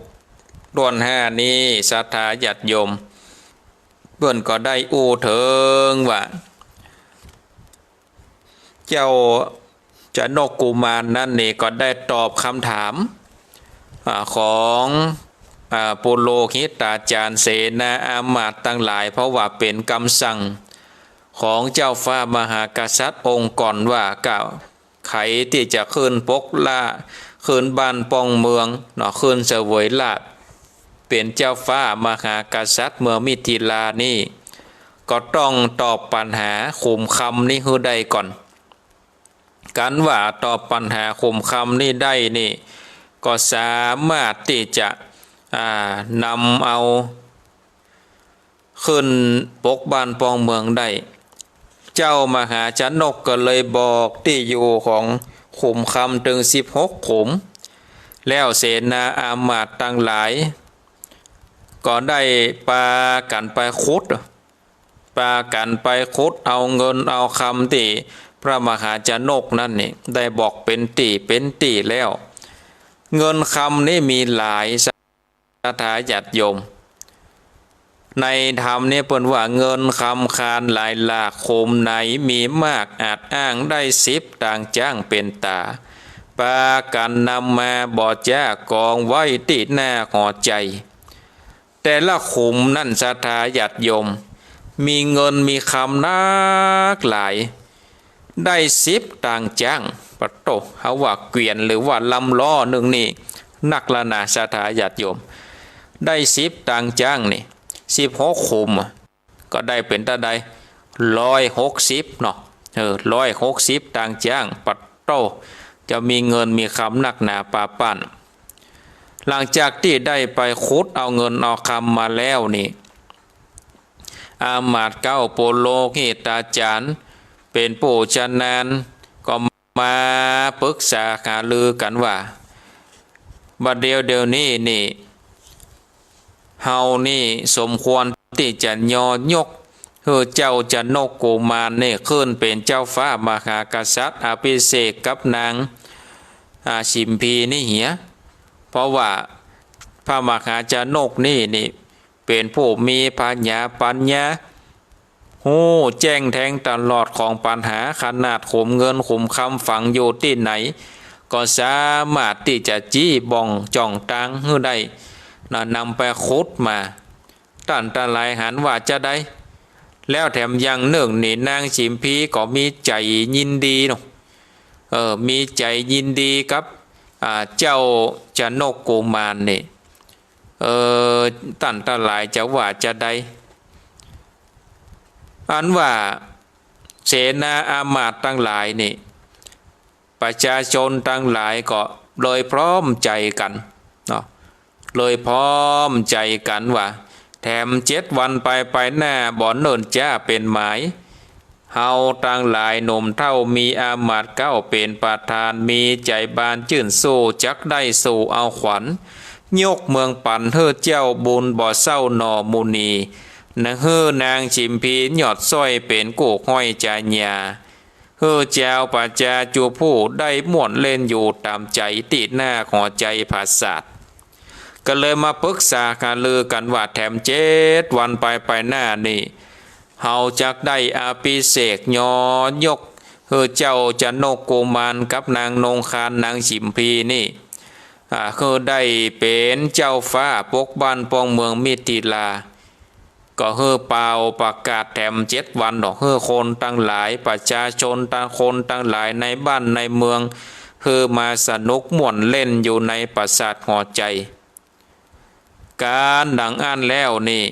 ต้นห้านี้ศรัทธาญาติโยมเพื่อนก็ได้อู้ถึงว่าเจ้าจานกกุมารนั่นนี่ก็ได้ตอบคำถามของปุโรหิตาจารย์เสนาอามาตย์ตั้งหลายเพราะว่าเป็นคำสั่งของเจ้าฟ้ามหากษัตริย์องค์ก่อนว่ากล่าวใครที่จะขึ้นปกล่าขึ้นบ้านปองเมืองเนาะขึ้นเสวยลาภเป็นเจ้าฟ้ามหากษัตริย์เมืองมิถิลานี่ก็ต้องตอบปัญหาขุมคำนี้ให้ได้ก่อนกันว่าตอบปัญหาขุมคำนี้ได้นี่ก็สามารถที่จะนำเอาขึ้นปกบ้านปองเมืองได้เจ้ามหาชนกก็เลยบอกที่อยู่ของขุมคำถึง16ขุมแล้วเสนาอามาตย์ตั้งหลายก็ได้ปากันไปขุดเอาเงินเอาคำที่พระมหาชนกนั่นนี่ได้บอกเป็นตีแล้วเงินคำนี่มีหลายศรัทธาญาติโยมในธรรมเนี่ยเปิ้นว่าเงินคำคานหลายหลากโคมไหนมีมากอาจอ้างได้10ต่างจ้างเป็นตาปากันนำมาบ่อจ้ากองไว้ติดหน้าหอใจแต่ละขุมนั่นศรัทธาญาติโยมมีเงินมีคำนักหลายได้10ต่างจ้างปะโตเขาว่าเกวียนหรือว่าลำล้อหนึ่งนี่นักละนาศรัทธาญาติโยมได้10ต่างจ้างนี่16ขุมก็ได้เป็นตาใด160เนาะ160ต่างจ้างปัดโตจะมีเงินมีคำนักหนาปาปั่นหลังจากที่ได้ไปขุดเอาเงินเอาคำมาแล้วนี่อามาตย์เก้าโปโลหิตาจารย์เป็นผู้ชำนาญก็มาปรึกษาหารือกันว่าบัดเดียวนี้นี่เฮานี่สมควรที่จะยกเจ้าจนกกุมารนี่ขึ้นเป็นเจ้าฟ้ามหากษัตริย์อภิเษกกับนางชิมพีนี่เหียเพราะว่าพระมหาจนกนี่เป็นผู้มีปัญญาหูแจ้งแทงตลอดของปัญหาขนาดขุมเงินขุมคำฝังอยู่ที่ไหนก็สามารถที่จะจี้บ่องจ่องตังให้ได้นำไปขุดมาท่านตะลายหันว่าจะได้แล้วแถมยังหนึ่งนี่นางชิมพีก็มีใจยินดีเนาะมีใจยินดีกับเจ้าจนกกุมารนี่ท่านตะลายจะว่าจะได้อันว่าเสนาอามาตย์ตั้งหลายนี่ประชาชนตั้งหลายก็เลยพร้อมใจกันเนาะ เลยพร้อมใจกันว่าแถม7 วันไปหน้าบ่อนเนินจ้าเป็นหมายเฮาตั้งหลายหนุ่มเท่ามีอามาตย์เก้าเป็นประธานมีใจบานจื่นสู้จักได้สู่เอาขวัญยกเมืองปั่นเฮอเจ้าบุญบ่อเศร้าหนอมุนีนะเฮอนางชิมพีหยอดสร้อยเป็นกูกห้อยจาญาเฮอเจ้าปัจจาจูผู้ได้ม่วนเล่นอยู่ตามใจติดหน้าขอใจภาษาทก็เลยมาปรึกษาการลือกันว่าแถม7 วันไปหน้านี่เฮาจักได้อาภิเษกยอยกเฮอเจ้าจะนกโกมานกับนางนงคานนางชิมพีนี่คือได้เป็นเจ้าฟ้าปกบ้านปองเมืองมิถิลาก็เฮอเป่าประกาศแถม7 วันดอกเฮอคนตั้งหลายประชาชนตั้งคนตั้งหลายในบ้านในเมืองเฮอมาสนุกม่วนเล่นอยู่ในปราสาทหอใจการดังอ่านแล้วนี่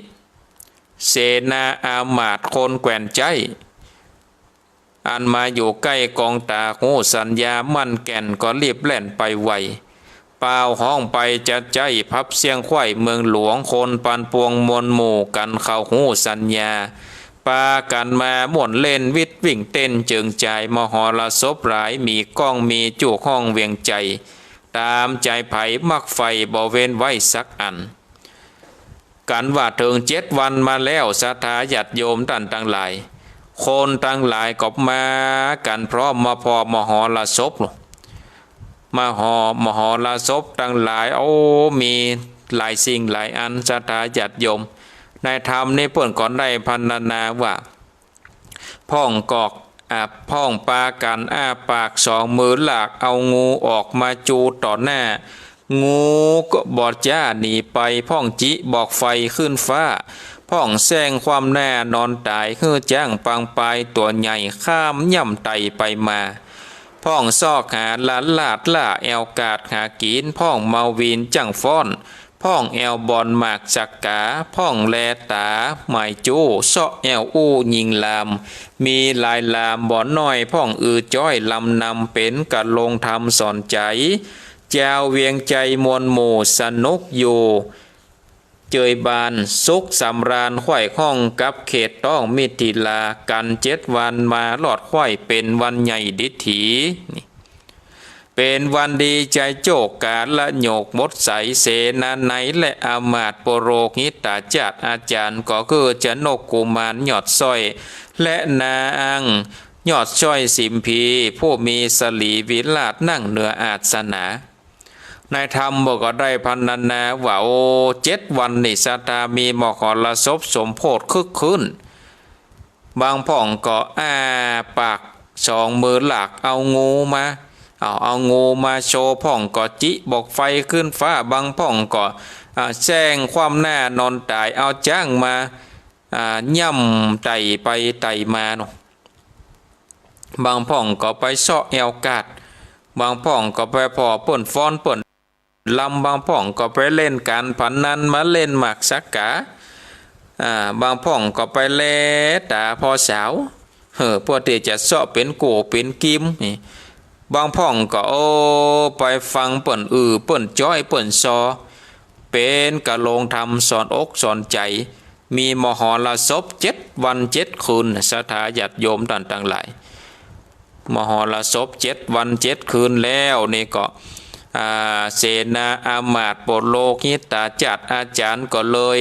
เสนาอามาตย์คนแกว่นใจอันมาอยู่ใกล้กองตาหูสัญญามั่นแก่นก็รีบแล่นไปไวเป่าห้องไปจะใจพับเสียงไข่เมืองหลวงคนปันปวงมวลหมู่กันเข้าหูสัญญาปากันมาม่วนเล่นวิทวิ่งเต้นเจิงใจมหรสพหลายมีก้องมีจู่ห้องเวียงใจตามใจไผ่มักไฟบ่เว้นไว้สักอันกันว่าถึง7 วันมาแล้วสถาญาติโยมท่านทั้งหลายคนทั้งหลายก็มากันพร้อมมาพอมหรสพมหรสพทั้งหลายมีหลายสิ่งหลายอันสถาญาติโยมในธรรมนี้เพิ่นก่อนได้พรรณนาว่าพ่องกอกพ่องปากันปาก2 มือหลากเอางูออกมาจูต่อหน้างูก็บอดจ้าหนีไปพ่องจิบอกไฟขึ้นฟ้าพ่องแซงความแน่นอนตายเฮือจ้างปังปลายตัวใหญ่ข้ามย่ำไตไปมาพ่องซอกหาลานลาดล่าแอวกาดหากีนพ่องเมาวีนจังฟ้อนพ่องแอวบอลหมากจักกาพ่องแลตาหมายจู้เสาะแอวอู้ยิงลามมีลายลามบ่อนน้อยพ่องจ้อยลำนำเป็นกะลงทำสอนใจเจ้าเวียงใจมวลหมู่สนุกอยู่เจยบานสุขสำราญไข่ห้องกับเขตต้องมิถิลากัน7 วันมาหลอดไข่เป็นวันใหญ่ดิถีเป็นวันดีใจโจกกาละโยกมดใสเสนาไหนและอามาตย์ปโรกิตาจัดอาจารย์ก็คือจะนกกุมารหยอดสร้อยและนางหยอดสร้อยสิมพีผู้มีสลีวิลาศนั่งเหนืออาสนะในธรรมบอกก็ได้พรรณนาว่า7 วันนี่สตามีมหรสพสมโพธิคึกคืนบางพ่องก็ปาก2 มือหลักเอางูมาเอางูมาโชว์พ่องก็จิบอกไฟขึ้นฟ้าบางพ่องก็แซงความหน้านอนตายเอาจ้างมาย่ำไต่ไปไต่มาเนาะบางพ่องก็ไปเสาะแอวกาดบางพ่องก็ไปพอเปิ่นฟ้อนเปิ่นลำบางพ่องก็ไปเล่นการพนันมาเล่นหมากสักกะบางพ่องก็ไปเล่ตาพอสาวพวกที่จะเสาะเป็นโกเป็นกิมบางพ่องก็ไปฟังเปิ่นเปิ่นจ้อยเปิ่นซอเป็นกะโลงทำสอนอกสอนใจมีมหรสพ7 วัน 7 คืนสถาญาติโยมท่านทั้งหลายมหรสพ7 วัน 7 คืนแล้วนี่ก็เสนาอามาตย์ปโลกิตาจัดอาจารย์ก็เลย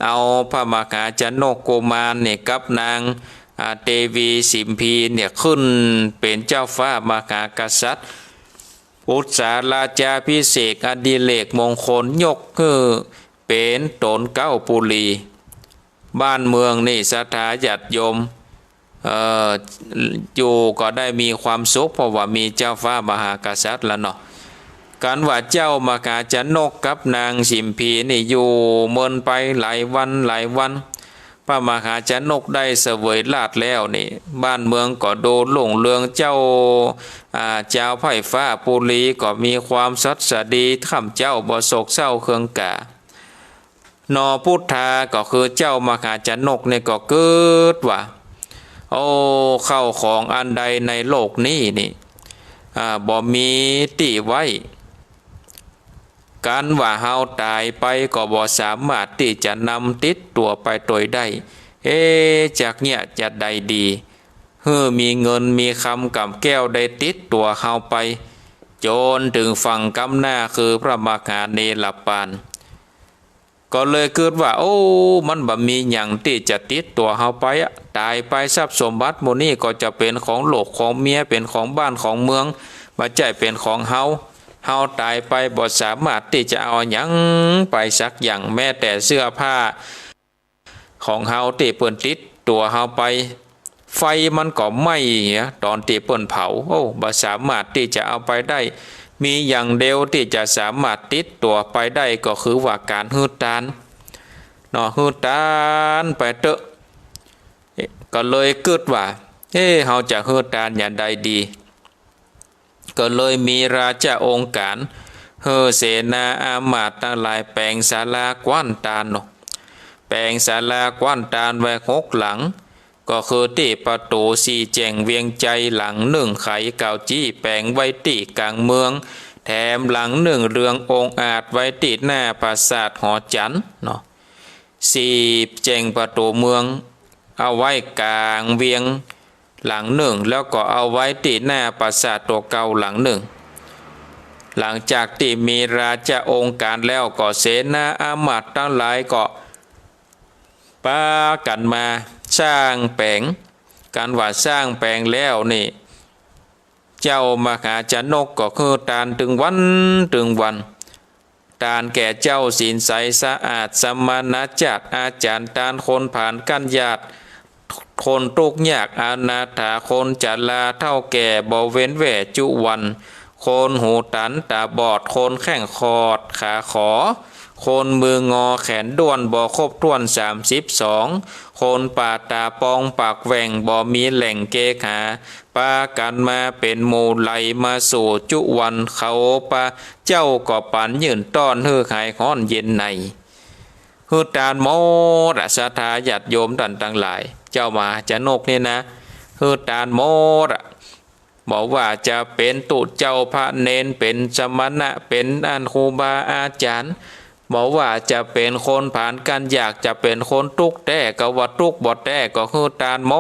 เอาพระมหาชนกกุมารเนี่ยกับนางเทวีสิมพีเนี่ยขึ้นเป็นเจ้าฟ้ามหากษัตริย์อุตสาราชาพิเศษอดิเรกมงคลยกเป็นตนเก้าปุรีบ้านเมืองนี่สถาญาติโยมอยู่ก็ได้มีความสุขเพราะว่ามีเจ้าฟ้ามหากษัตริย์แล้วเนาะการว่าเจ้ามหาชนกกับนางสิมพีนี่อยู่เมินไปหลายวันพระมหาชนกได้เสวยราชแล้วนี่บ้านเมืองก็โดนหลงเรืองเจ้าไผ่ฟ้าปุรีก็มีความสัตย์สดีข้ามเจ้าบ่โศกเศร้าเครื่องกานอพุทธาก็คือเจ้ามหาชนกนี่ก็เกิดว่าเข้าของอันใดในโลกนี้นี่บ่มีติไว้ การว่าเฮาตายไปก็บ่สามารถที่จะนำติดตัวไปโดยได้จากเนี่ยจะใดดีมีเงินมีคำกับแก้วได้ติดตัวเฮาไปจนถึงฝั่งกำหน้าคือพระมหาเนรปานก็เลยเกิดว่ามันบ่มีหยังที่จะติดตัวเฮาไปตายไปทรัพย์สมบัติหมู่นี้ก็จะเป็นของโลกของเมียเป็นของบ้านของเมืองบ่ใช่เป็นของเฮาตายไปบ่สามารถที่จะเอาหยังไปสักอย่างแม้แต่เสื้อผ้าของเฮาที่เปิ้นติดตัวเฮาไปไฟมันก็ไหม้ตอนที่เปิ้นเผาบ่สามารถที่จะเอาไปได้มีอย่างเดียวที่จะสามารถติดตัวไปได้ก็คือว่าการหืดตานหืดตานไปเตอะก็เลยเกิดว่าเฮาจะหืดตานอย่างใดดีก็เลยมีราชาองค์การเสนาอามาตย์ทั้งหลายแปลงศาลากว้านตาลแปลงศาลากว้านตาลไว้6 หลังก็คือที่ประตูสี่แจงเวียงใจหลัง1ไขเก่าจี้แปลงไว้ที่กลางเมืองแถมหลัง1เรืององค์อาจไว้ที่หน้าปราสาทหอจันทร์4แจงประตูเมืองเอาไว้กลางเวียงหลัง1แล้วก็เอาไว้ที่หน้าปราสาทตัวเก่าหลัง1หลังจากที่มีราชาองค์การแล้วก็เสนาอามาตย์ทั้งหลายก็ปากันมาสร้างแปลงการว่าสร้างแปลงแล้วนี่เจ้ามหาชนกก็คือตานถึงวันตานแก่เจ้าศีลใสสะอาดสมณจักอาจารย์ตานคนผ่านกันญาติคนทุกข์ยากอนาถาคนจัดลาเท่าแก่บ่เว้นแหวจุวันคนหูตันตาบอดคนแข้งคอดขาขอคนมืองอแขนด้วนบ่ครบถ้วน32คนปาตาปองปากแหว่งบ่มีแหล่งเกขาปากันมาเป็นหมู่ไหลมาสู่จุวันเขาปาเจ้าก็ปันยืนต้อนฮือหายฮ้อนเย็นในฮือตานโมรัสธาญาติโยมท่านทั้งหลายเจ้ามหาชนกนี่นะฮือตานโมระบอกว่าจะเป็นตุเจ้าพระเนนเป็นสมณะเป็นอันครูบาอาจารย์บอกว่าจะเป็นคนผ่านกันอยากจะเป็นคนทุกข์แต่ก็ว่าทุกข์บ่แต่ก็ฮือตานโม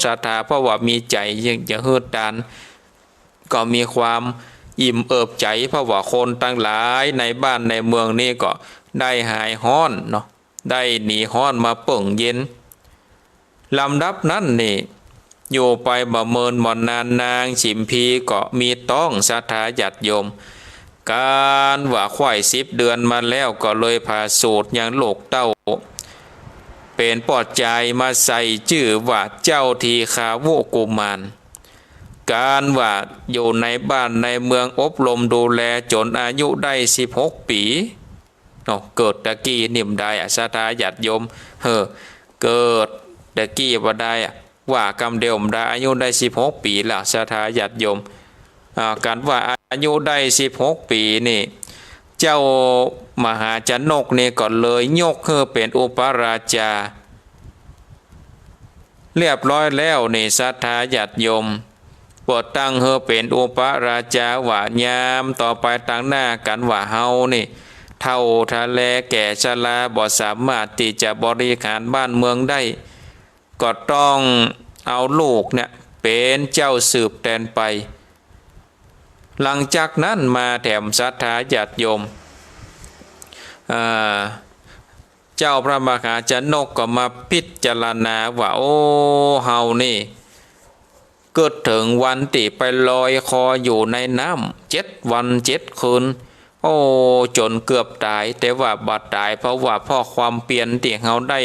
ศรัทธาเพราะว่ามีใจยังจะฮือตานก็มีความอิ่มเอิบใจเพราะว่าคนทั้งหลายในบ้านในเมืองนี้ก็ได้หายฮ้อนได้หนีฮ้อนมาเปิ่งเย็นลำดับนั้นนี่อยู่ไปบ่เมินบ่นานนางฉิมพีก็มีต้องศรัทธาญาติโยมการว่าควาย10 เดือนมาแล้วก็เลยพาสูตรอย่างโลกเต้าเป็นปอดใจมาใส่ชื่อว่าเจ้าทีคาวุกุมารการว่าอยู่ในบ้านในเมืองอบรมดูแลจนอายุได้16 ปีเกิดตะกี้นิ่มได้ศรัทธาญาติโยมเกิดตะกี้ว่าได้ว่ากำเดียวได้อายุได้16 ปีแล้วศรัทธาญาติโยมการว่าอายุได้16 ปีนี่เจ้ามหาชนกนี่ก็เลยยกเป็นอุปราชาเรียบร้อยแล้วนี่ศรัทธาญาติโยมโปรดตั้งเป็นอุปราชาว่ายามต่อไปตั้งหน้ากันว่าเฮานี่เท่าทะเลแก่ชราบ่สามารถที่จะบริหารบ้านเมืองได้ก็ต้องเอาลูกเนี่ยเป็นเจ้าสืบแทนไปหลังจากนั้นมาแถมศรัทธาญาติโยมเจ้าพระมหาชนกก็มาพิจารณาว่าเฮานี่เกิดถึงวันที่ไปลอยคออยู่ในน้ำ7 วัน 7 คืนจนเกือบตายแต่ว่าบาดตายเพราะว่าพ่อความเปลี่ยนที่เฮาได้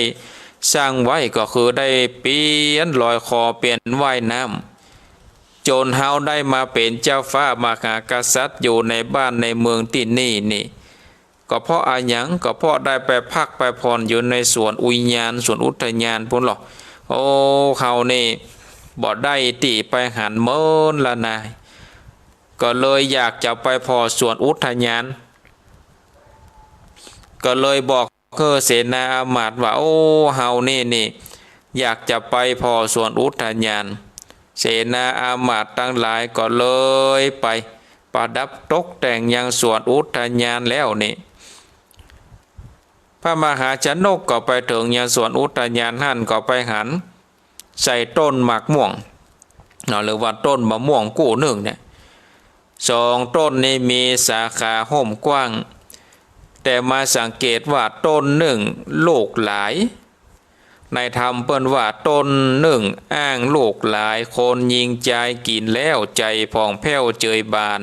สร้างไว้ก็คือได้เปลี่ยนลอยคอเปลี่ยนว่ายน้ำจนเฮาได้มาเป็นเจ้าฟ้ามหากษัตริย์อยู่ในบ้านในเมืองที่นี่ก็เพราะอาหยังก็เพราะได้ไปพักไปผ่อนอยู่ในสวนอุทยานสวนอุทยานพุ่นหรอกเขานี่บ่ได้ตีไปหันเมินละนายก็เลยอยากจะไปพอสวนอุทยานก็เลยบอกเสนาอามาตย์ว่าเฮานี่อยากจะไปพอสวนอุทยานเสนาอามาตย์ทั้งหลายก็เลยไป ประดับตกแต่งยังสวนอุทยานแล้วนี่พระมหาชนกก็ไปถึงยังสวนอุทยานหั่นก็ไปหันใส่ต้นหมากม่วงหรือว่าต้นมะม่วงกู้หนึ่งเนี่ยสองต้นนี้มีสาขาห่มกว้างแต่มาสังเกตว่าต้นหนึ่งลูกหลายในธรรมเปิ้นว่าต้นหนึ่งอ้างลูกหลายคนยิงใจกินแล้วใจผ่องแผ้วเจยบาน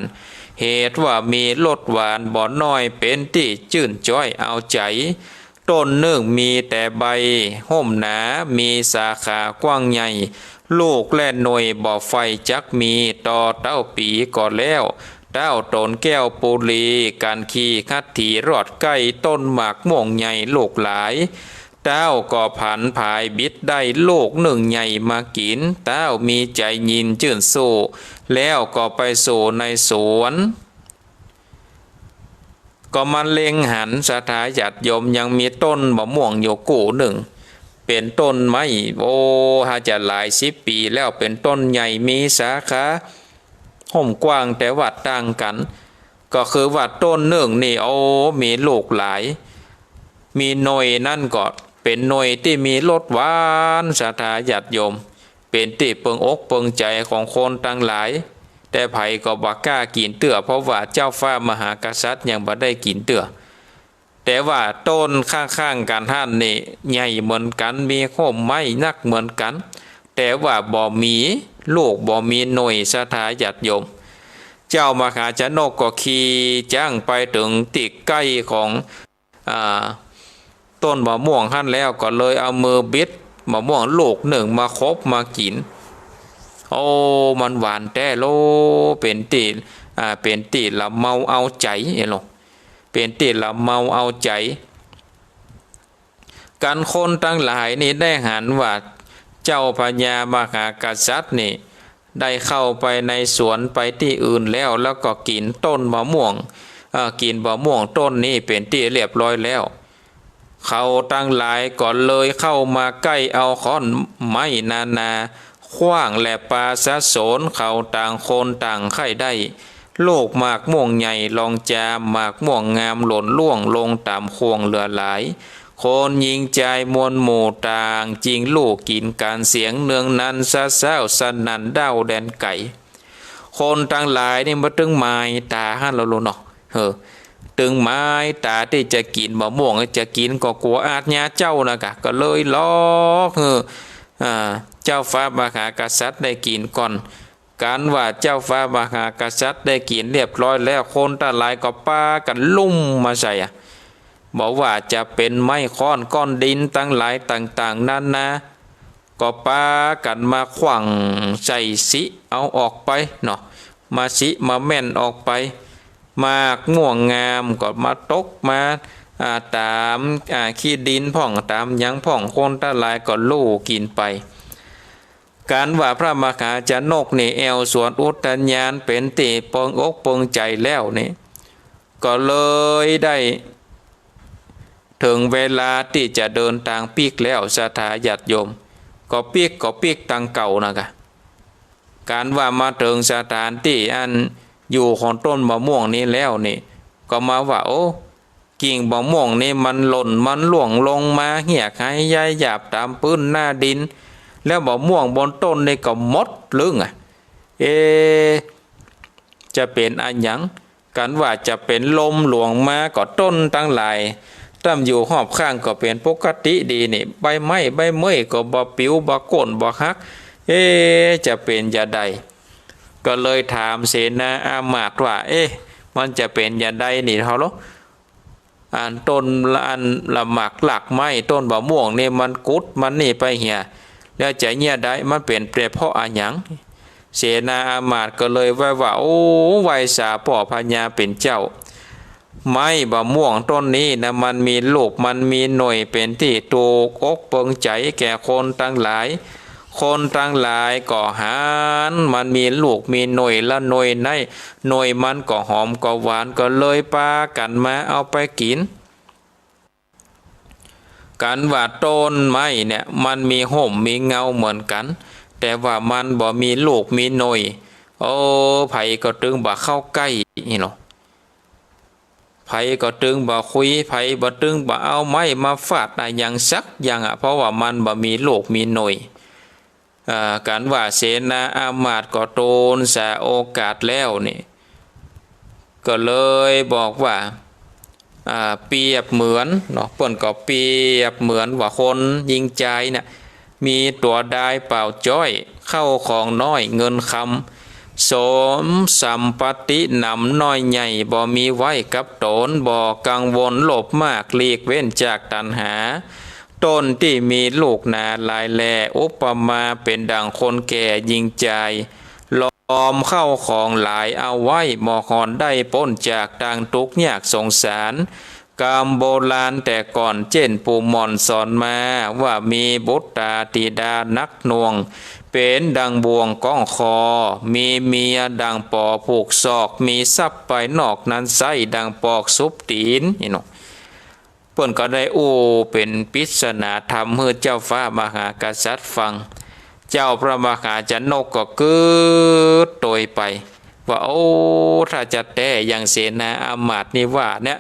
เหตุว่ามีรสหวานบ่อน้อยเป็นที่จื่นจ้อยเอาใจต้นหนึ่งมีแต่ใบห่มหนามีสาขากว้างใหญ่ลูกและหน่วยบ่อไฟจักมีต่อเต้าปีก่อนแล้วเต้าตนแก้วปุรีการขี่คัดถีรอดใกล้ต้นหมากม่วงใหญ่ลูกหลายเต้าก็ผันผายบิดได้ลูกหนึ่งใหญ่มากินเต้ามีใจยินจื่นสู้แล้วก็ไปสู่ในสวนก็มันเล็งหันสถาญาติโยมยังมีต้นมะม่วงอยู่กู่หนึ่งเป็นต้นไม้หาจะหลาย10 ปีแล้วเป็นต้นใหญ่มีสาขาห่มกว้างแต่วัดต่างกันก็คือวัดต้นหนึ่งนี่มีลูกหลายมีหน่วยนั่นก็เป็นหน่วยที่มีรสหวานสถาญาติโยมเป็นที่เปิงอกเปิงใจของคนทั้งหลายแต่ไผก็บ่กล้ากินเตื้อเพราะว่าเจ้าฟ้ามหากษัตริย์ยังบ่ได้กินเตื้อแต่ว่าต้นข้างๆกันท่านนี่ใหญ่เหมือนกันมีโค้มไม้นักเหมือนกันแต่ว่าบ่มีลูกบ่มีหน่วยสถาญาติโยมเจ้ามหาชนกก็ขี่จ้างไปถึงติดใกล้ของต้นมะม่วงท่านแล้วก็เลยเอามือบิดมะม่วงลูกหนึ่งมาคบมากินมันหวานแต่โลเป็นตีละเมาเอาใจหรอกเป็นตีละเมาเอาใจกันคนทั้งหลายนี่ได้หันว่าเจ้าพญามหากษัตริย์นี่ได้เข้าไปในสวนไปที่อื่นแล้วก็กินต้นมะม่วงกินมะม่วงต้นนี้เป็นที่เรียบร้อยแล้วเขาตั้งหลายก่อนเลยเข้ามาใกล้เอาค้อนไม้นาขว้างและปาสะโสนเขาต่างคนต่างไข่ได้ลูกหมากม่วงใหญ่ลองจามหมากม่วงงามหล่นล่วงลงตามควงเหลือหลายคนยิงใจมวลหมู่ต่างจริงลูกกินการเสียงเนืองนั้นซะเศร้าสนันเด้าแดนไก่คนต่างหลายนี่มาตึงไม้ตาหันเราลงเนาะตึงไม้ตาที่จะกินมะม่วงจะกินก็กลัวอาจญาเจ้านะกะก็เลยล้อกเจ้าฟ้ามหากษัตริย์ได้กินก่อนการว่าเจ้าฟ้ามหากษัตริย์ได้กินเรียบร้อยแล้วคนต่างหลายก็ป้ากันลุ่มมาใส่บอกว่าจะเป็นไม้ค้อนก้อนดินตั้งหลายต่างๆนั่นนะก็ป้ากันมาขวางใส่สิเอาออกไปเนาะมาสิมาแม่นออกไปมากม่วงงามก็มาตกมาตามขี้ดินพ่องตามยังพ่องคนตะลายก็ลู่กินไปการว่าพระมหาชนกนี่แอวสวนอุทยานเป็นตีปองอกปองใจแล้วนี่ก็เลยได้ถึงเวลาที่จะเดินทางปีกแล้วสถาญาติโยมก็ปีกตังเก่านะกะการว่ามาถึงสถานที่อันอยู่ของต้นมะม่วงนี้แล้วนี่ก็มาว่ากิ่งมะม่วงนี่มันหล่นมันหลวงลงมาเหี่ยหายยายหยาบตามพื้นหน้าดินแล้วมะม่วงบนต้นนี่ก็มดลึงจะเป็นอันหยังกันว่าจะเป็นลมหลวงมาก็ต้นตั้งหลายตั้มอยู่หอบข้างก็เป็นปกติดีนี่ใบไม้ใบเมยก็บ่ปิวบ่ก้นบ่ฮักจะเป็นยาใดก็เลยถามเสนาอามาตย์ว่ามันจะเป็นยาใดนี่เขาหรอต้นละหมากหลักไม้ต้นบะม่วงนี่มันกุดมันนี่ไปเหี่ยแล้วจะเนี่ยได้มันเป็นเพราะอะไรหยังเสนาอามาตย์ก็เลยว่าไวสาป่อพญาเป็นเจ้าไม้บะม่วงต้นนี้นะมันมีลูกมันมีหน่วยเป็นที่ถูกอกเปิงใจแก่คนตั้งหลายคนตั้งหลายก็หารมันมีลูกมีหน่วยละหน่วยในหน่วยมันก็หอมก็หวานก็เลยปากันมาเอาไปกินกันว่าต้นไม้เนี่ยมันมีห่มมีเงาเหมือนกันแต่ว่ามันบ่มีลูกมีหน่วยไผก็ตึงบ่เข้าใกล้ นี่เนาะไผก็ตึงบ่คุยไผบ่ตึงบ่เอาไม้มาฟาดอะไรอย่างสักอย่างเพราะว่ามันบ่มีโลกมีหน่วยการว่าเสนาอามาตย์ก็โตนสาโอกาสแล้วนี่ก็เลยบอกว่าเปรียบเหมือนเนาะเปิ้นก็เปรียบเหมือนว่าคนยิงใจเนี่ยมีตัวได้เปล่าจ้อยเข้าของน้อยเงินคำสมสัมปตินำน้อยใหญ่บ่มีไว้กับตนบ่กังวลหลบมากหลีกเว้นจากตัณหาต้นที่มีลูกนาลายแลอุปมาเป็นดังคนแก่ยิงใจล้อมเข้าของหลายเอาไว้หมอหอนได้พ้นจากทางทุกข์ยากสงสารกามโบราณแต่ก่อนเจนปู่หม่อนสอนมาว่ามีบุตรธิดานักหน่วงเป็นดังบ่วงก้องคอมีเมียดังปอผูกศอกมีทรัพย์ไปนอกนั้นไส้ดังปอกซุปตีนนี่เนาะเปิ้นก็ได้เป็นปริศนาธรรมเมื่อเจ้าฟ้ามหากษัตริย์ฟังเจ้าพระมหาชนกก็เกิดโดยไปว่าถ้าจะแต่อย่างเสนาอามาตย์นี่ว่าเนี่ย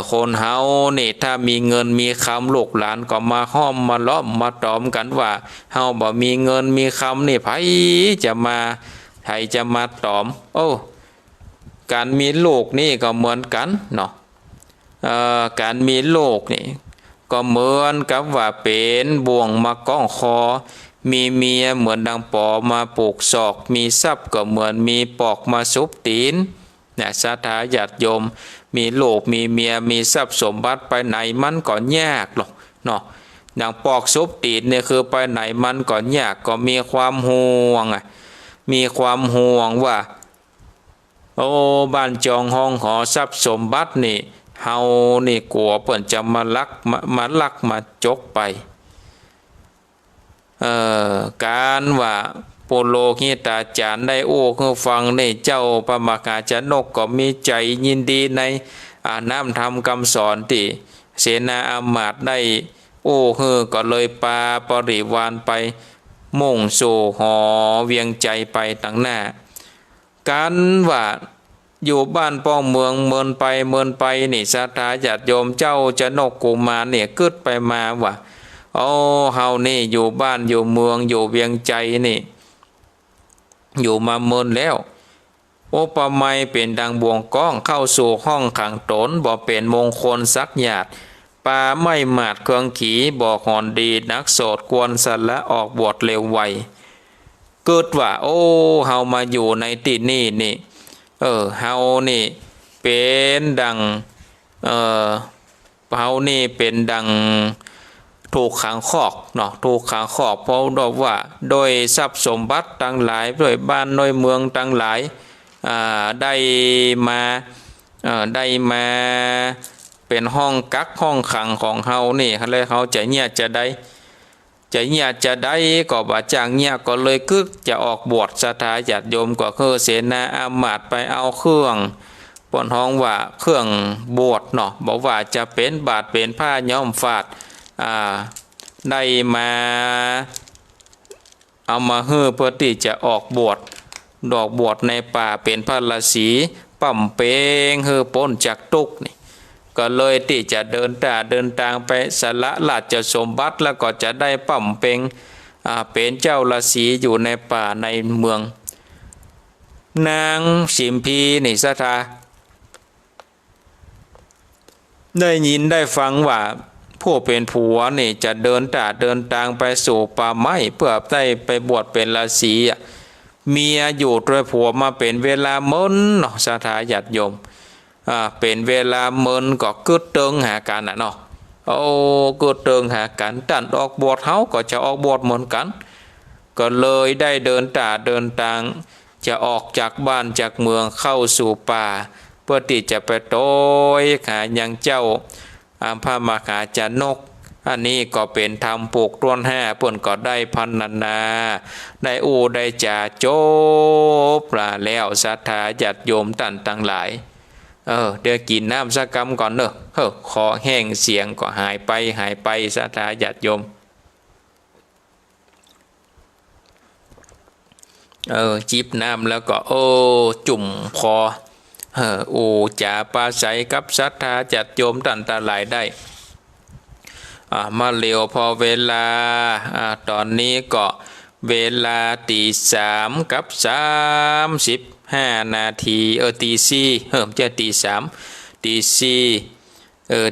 คนเฮานี่ถ้ามีเงินมีคำลูกหลานก็มาห้อมมาล้อมมาตอมกันว่าเฮาบ่มีเงินมีคำนี่ไผจะมาตอมการมีลูกนี่ก็เหมือนกันเนาะการมีลูกนี่ก็เหมือนกับว่าเป็นบ่วงมาก้องคอมีเมียเหมือนดังปอมาปลูกศอกมีทรัพย์ก็เหมือนมีปอกมาซุบตีนเนี่ยศรัทธาญาติโยมมีลูกมีเมียมีทรัพย์สมบัติไปไหนมันก็ยากหรอกเนาะอย่างปอกซุบตีนเนี่ยคือไปไหนมันก็ยากก็มีความห่วงมีความห่วงว่าบ้านจองห้องหอทรัพย์สมบัตินี่เฮานี่กลัวเปิ้นจะมาลักมาจกไปการว่าโปโลหิตาจารย์ได้คือฟังในเจ้าพระมหาชนกก็มีใจยินดีในน้ำธรรมคำสอนที่เสนาอามาตย์ได้คือก็เลยปาปริวารไปมุ่งสู่หอเวียงใจไปตั้งหน้าการว่าอยู่บ้านป้องเมืองเมินไปนี่ศรัทธาญาติโยมเจ้าชนกกุมารเนี่ยกึดไปมาว่าเฮานี่อยู่บ้านอยู่เมืองอยู่เวียงใจนี่อยู่มาเมินแล้วอุปมาเป็นดังบ่วงก้องเข้าสู่ห้องขังตนบ่เป็นมงคลสักหยาดปาไม่หมาดเครื่องขีบ่หอนดีนักโสดกวนสันละออกบวชเร็วไวเกิดว่าเฮามาอยู่ในที่นี่เฮานี่เป็นดังเฮานี่เป็นดังถูกขังคอกเนาะถูกขังคอกเพราะว่าโดยทรัพย์สมบัติต่างหลายโดยบ้านโดยเมืองต่างหลายได้มาเป็นห้องกักห้องขังของเฮานี่เลยเฮาจะได้ก็บ่จางเนี่ยก็เลยจะออกบวชศรัทธาญาติโยมก็คือเสนาอามาตย์ไปเอาเครื่องป่นห้องว่าเครื่องบวชเนาะบอกว่าจะเป็นบาทเป็นผ้าย้อมฝาดได้มาเอามาเพื่อที่จะออกบวชในป่าเป็นพระฤาษีปั่มเปงพ้นจากทุกข์นี่ก็เลยที่จะเดินทางไปสละราชสมบัติแล้วก็จะได้ปั่มเปงเป็นเจ้าฤาษีอยู่ในป่าในเมืองนางสิมพีนี่ศรัทธาได้ยินได้ฟังว่าผู้เป็นผัวนี่จะเดินทางไปสู่ป่าไม้เพื่อได้ไปบวชเป็นฤาษีเมียอยู่ด้วยผัวมาเป็นเวลาเมินเนาะศรัทธาญาติโยมเป็นเวลาเมินก็กึดเติงหากันเนาะกึดเติงหากันตันออกบวชเฮาก็จะออกบวชเหมือนกันก็เลยได้เดินทางจะออกจากบ้านจากเมืองเข้าสู่ป่าเพื่อที่จะไปโต้หายังเจ้าพระมหาชนกอันนี้ก็เป็นธรรมปลูกต้นห้าเพิ่นก็ได้พันนาได้ได้จ่าโจบแล้วศรัทธาญาติโยมตั้งหลายเดี๋ยวกินน้ำสักกำก่อนขอแห้งเสียงก็หายไปศรัทธาญาติโยม จิบน้ำแล้วก็จุ่มคอจ่าปลาใสกับศรัทธาจัดโยมตันตาหลายได้มาเร็วพอเวลาตอนนี้ก็เวลา3:35 นาทีตี 4จะตี 4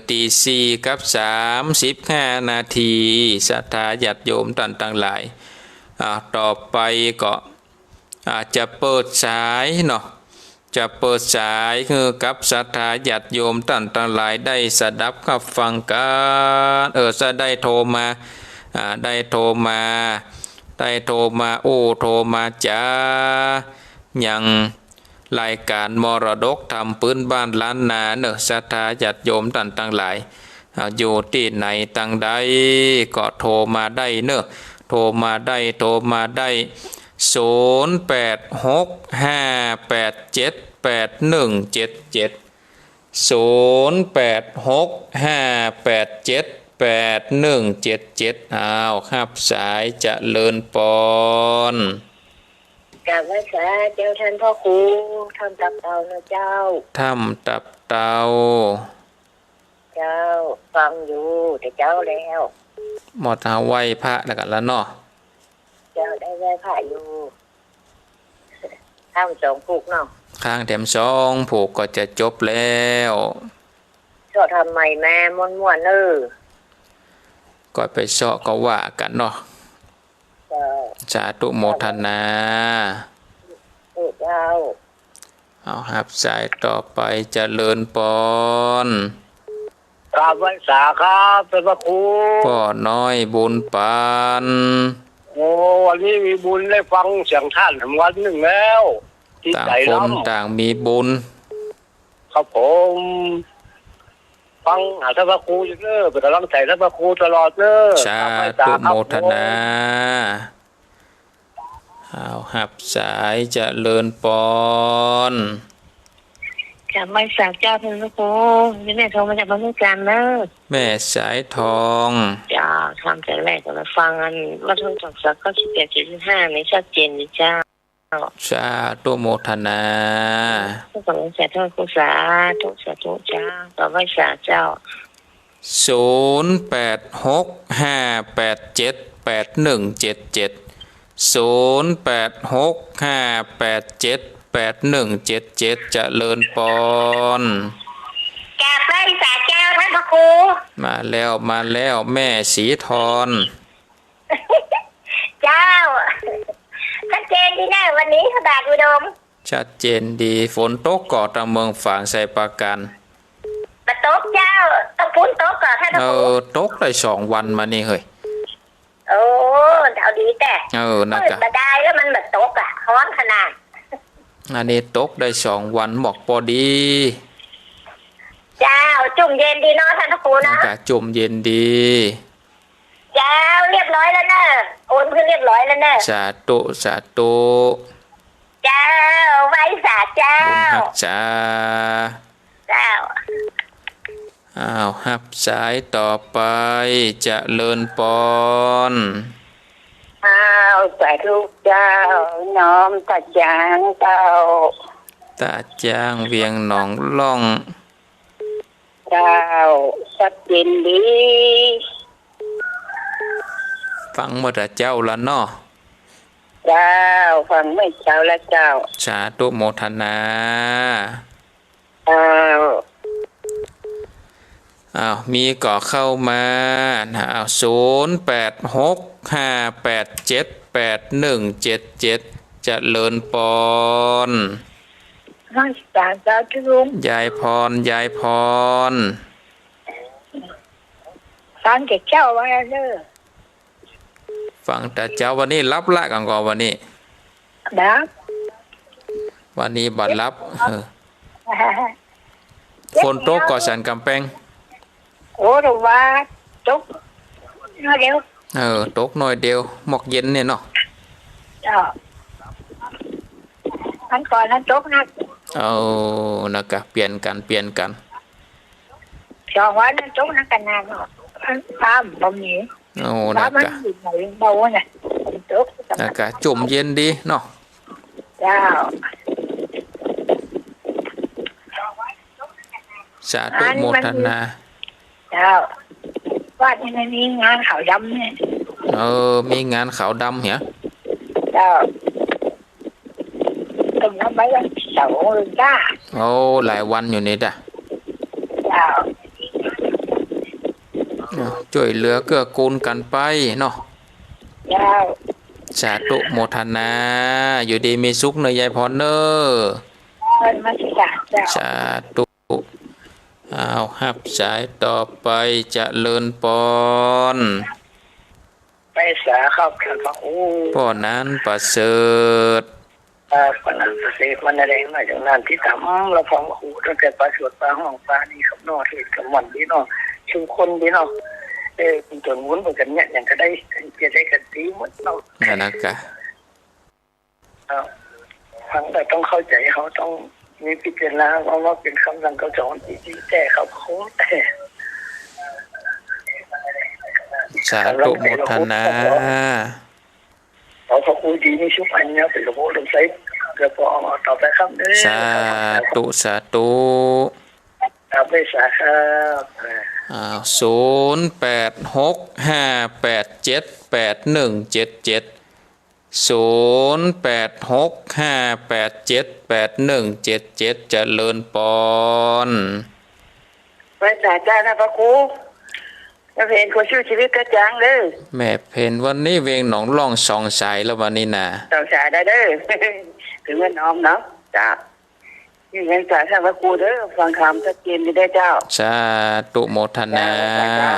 ตี 4:35 นาทีศรัทธาญาติโยมตันต่างหลายต่อไปก็จะเปิดสายเนาะจะเปิดสายคือกับศรัทธาญาติโยมตันต่างหลายได้สดับกับฟังกันจะได้โทรมาได้โทรมาโทรมาจ้ายังรายการมรดกทำปืนบ้านล้านนาเนอะศรัทธาญาติโยมตันต่างหลายอยู่ที่ไหนต่างใดก็โทรมาได้เนอะโทรมาได้0865878177ครับสายเจริญปอนกราบไหว้สาเจ้าท่านพ่อครูทำตับเตานะเจ้าทำตับเตาเจ้าฟังอยู่แต่เจ้าแล้วหมดเอาไหว้พระแล้วกันแล้วเนาะเจ้าได้ไหว้พระอยู่ทำ2 ผูกเนาะข้างแถม2 ผูกก็จะจบแล้วชอบทำใหม่แม่ม่วนก็ไปเสาะก็ว่ากันเนาะสาธุโมทนาเจ้าเอาครับสายต่อไปเจริญปอนกราบไหว้สาครับเป็นพระครูพ่อน้อยบุญปานวันนี้มีบุญได้ฟังเสียงท่านวันหนึ่งแล้วต่างคนต่างมีบุญครับผมฟังหาท่านพระครูอยู่เด้อเป็นกำลังใจท่านพระครูตลอดเด้อสาธุโมทนาเอาหับสายเจริญปอนจะไม่สากเจ้าท่านพระครูนี่แม่โทรมาจากบ้านมุกจันทร์นะแม่สายทองจ้าทำแต่แรกก็มาฟังกันว่าท่านจักสัก97.5นี่ชัดเจนดีจ้าสาธุโมทนาทุกคนเสียท่านครูสาธุสาธุจ้าต่อไปสาเจ้า0865878177 เจริญปอนกราบไหว้สาเจ้าท่านพระครูมาแล้วแม่สีทรเจ้าชัดเจนดีนะวันนี้ขบาดอุดมชัดเจนดีฝนตกก่อตะเมืองฝางใส่ประกันตกเจ้าต้องพ้นตกก่อนท่านพระครูตกได้2 วันมานี่เฮ้ยเอาดีแต่นะกะมาได้แล้วมันแบบตกร้อนขนาดอันนี้ตกได้2 วันหมอกพอดีเจ้าจุ่มเย็นดีเนาะท่านพระครูนะจุ่มเย็นดีเจ้าเรียบร้อยแล้วนะโอนเพื่อเรียบร้อยแล้วนะสาธุเจ้าไว้สาเจ้าจ้าหับสายต่อไปเจริญปอนสาธุเจ้าน้อมตาจางเจ้าตาจางเวียงหนองล่องเจ้าชัดเจนดีฟังหมดเจ้าละเนาะเจ้าฟังไม่เจ้าละเจ้าสาธุโมทนามีก่อเข้ามา0865878177 เจริญปอนน้องสาวเจ้าที่ลุงยายพรฟังแต่เจ้าว่าเด้อฟังแต่เจ้าวันนี้รับละกันก่อนวันนี้วันนี้บัดรับฝนตกก่อสันกำแพงหรือว่าตกน้อยเดียวตกน้อยเดียวหมอกเย็นเนี่ยเนาะอันก่อนนั้นตกนักนะคะเปลี่ยนกัน2 วันนั้นตกนักกันนานเนาะตามบ่มีนะคะเบาน่ะตกนะคะจุ่มเย็นดีเนาะ เจ้า สาธุโมทนา เจ้าว่าที่ในนี้งานขาวดำเนี่ย มีงานขาวดำเหรอ เจ้าตรงนั้นไปวันเสาร์เลยจ้า โอ้หลายวันอยู่นี่จ้ะ เจ้า ช่วยเหลือเกื้อกูลกันไปเนาะ เจ้า สาธุโมทนา อยู่ดีมีสุขเนยยายพรเนอ เพิ่นมาสิจ้าเจ้า สาธุเอาหับสายต่อไปเจะเลิญปอน ไปสาครับท่านพระครู พ่อนั้นประเสริฐ ปนันเกษตรมันอะไรมาจากนั้นที่ทำเราฟังครูตั้งแต่ปลาสวดปลาห้องปลานี่ครับนอที่กับมันดีเนาะชุมคนดีเนาะจนวุ้นเหมือนกันเนี่ยอย่างก็ได้จะได้กันดีหมดเนาะ นั่นนะกะ ฟังแต่ต้องเข้าใจเขาต้องมีพิจารณาว่าเป็นคำสั่งเขาสอนจริงๆแต่เขาคงแต่ สาธุโมทนา เราพระครูดีนี่ชุบอันเนี่ยเป็นระบบลมใสเดี๋ยวพอต่อไปครับเด้อ สาธุสาธุ ครับไปสาครับ 0865878177 เจริญปอน ไปสาจ้านะพระครูจะเห็นคนชื่อชีวิตกระจ่างเลย แม่เพนวันนี้เวงหนองล่องสองสายแล้ววันนี้นะ สาวสายได้เด้อ ถึงเงินน้อมเนาะจ้านี่เงินสาจ้าพระครูเด้อฟังคำชัดเจนดีได้เจ้า สาธุโมทนา เจ้า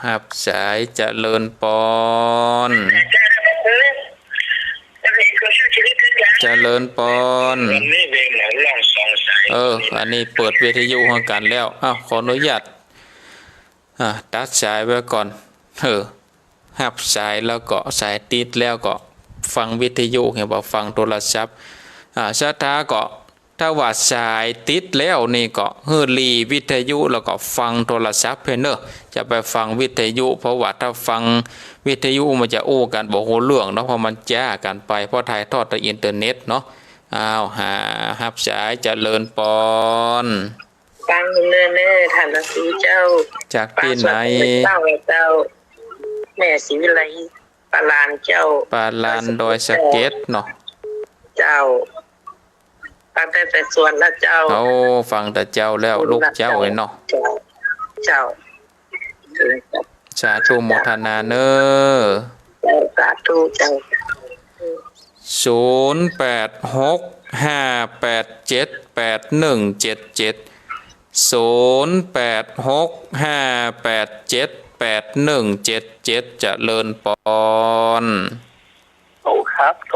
หับสายเจริญปอน เจริญปอน วันนี้เวงหนองล่องสองสาย อันนี้เปิดวิทยุให้กันแล้วขออนุญาตตัดสายไว้ก่อนหับสายแล้วก็สายติดแล้วก็ฟังวิทยุเห็นว่าฟังโทรศัพท์ชาตาก็ถ้าว่าสายติดแล้วนี่ก็รีวิทยุแล้วก็ฟังโทรศัพท์เพื่อนจะไปฟังวิทยุเพราะว่าถ้าฟังวิทยุมันจะโอ้กันบอกโหเรื่องเนาะเพราะมันจ้ากันไปเพราะถ่ายทอดทางอินเทอร์เน็ตเนาะหับสายเจริญปอน ฟังเนื้อท่านพระครูเจ้า จากที่ไหน เจ้าแม่ศรีวิไลปาลานเจ้า ปาลานดอยสะเก็ดเนาะ เจ้าฟังแต่ส่วนละเจ้า ฟังแต่เจ้าแล้วลูกเจ้าเนาะ เจ้า สาธุโมทนาเนอ สาธุเจ้า 0865878177 0865878177 เจริญปอน โตครับโต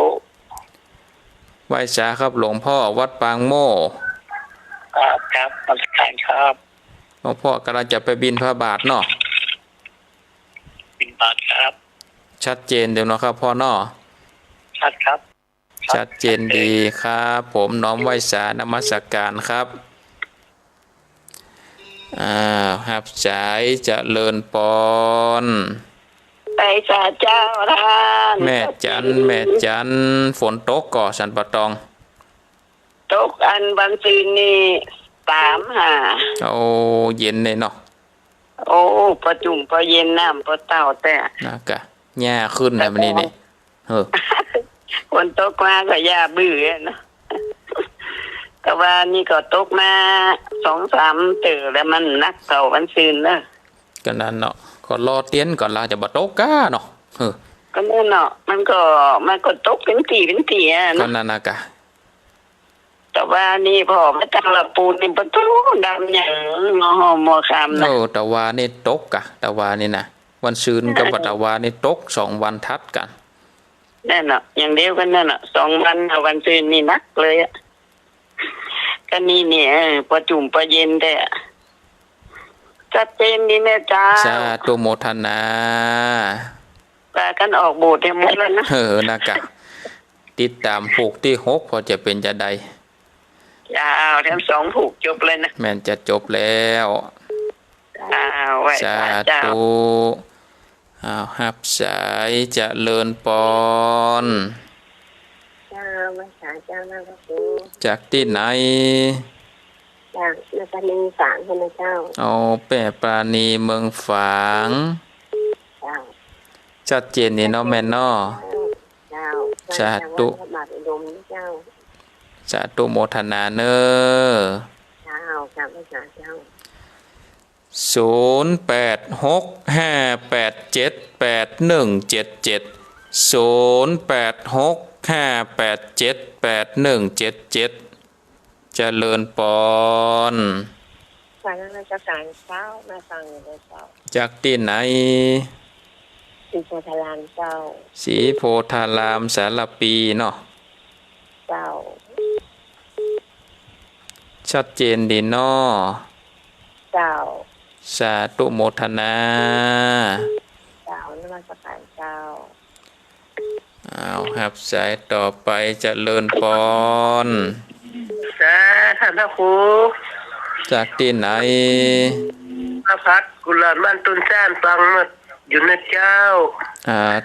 ไหว้สาครับหลวงพ่อวัดปางโม่ ครับนมัสการครับ หลวงพ่อกำลังจะไปบิณฑบาตเนาะ บิณฑบาตครับ ชัดเจนเดี๋ยวเนาะครับพ่อเนาะ ชัดครับ ชัดเจนดีครับผมน้อมไหว้สานมัสการครับหับสายเจริญปอน ไปสาเจ้าท่าน แม่จันฝนตกก่อสันปะตอง ตกอันบางคืนนี่35 เย็นเลยเนาะ โอ้ประจุมประเย็นน้ำประเต่าแต่ นะกะหญ้าขึ้นนะมันนี่คนตกมาก็ย่าเบื่อเนาะแต่ว่านี่ก็ตกมา2-3 ตื่นแล้วมันนักเก่าวันซืนเนอะ ก็นั่นเนาะก็รอเตี้ยนก่อนลาจะบ่ตกก้าเนาะก็นั่นเนาะมันก็ตกเป็นตีอ่ะ ก็ เนาะ นั่นนะกะ แต่ว่านี่พอมาตั้งละปูนนี่ประตูดำอย่างงอหอมอคำนะ แต่ว่านี่ตกกะแต่ว่านี่นะวันซืนกับตะวานี่ตก2 วันทัดกัน นั่นเนาะอย่างเดียวกันนั่นเนาะ2 วันเอาวันซืนนี่นักเลยอ่ะก็นี่เนี่ยประจุมประเย็นแต่ชัดเจนดีแม่จ้า สาธุโมทนา ปากันออกโบสถ์ให้หมดแล้วนะ นะกะติดตามผูกที่6พอจะเป็นจะใด ยาวทั้ง2ผูกจบเลยนะ แม่นจะจบแล้ว ไว้ สา เจ้า ธุหับสายเจริญปอน จ้าท่านพระครู จากที่ไหนจากนครนิฝางพระเจ้าเอาแปะปราณีเมืองฝางเจ้าชัดเจนนี่เนาะแม่นเนาะเจ้าสาธุบาทอุดมเจ้าสาธุโมทนาเนอเจ้ากับพระเจ้า0865878177 เจริญปอนฝ่ายราชการเจ้าแม่ฟังอยู่ในเจ้าจากที่ไหนศรีโพธารามเจ้าศรีโพธารามสารปีเนาะเจ้าชัดเจนดีเนาะเจ้าสาธุโมทนาเจ้าในราชการเจ้าเอาครับสายต่อไปเจริญปอนท่านพระครูจากที่ไหนพระพักกุลาบ้านต้นซ่านฟังอยู่นะเจ้า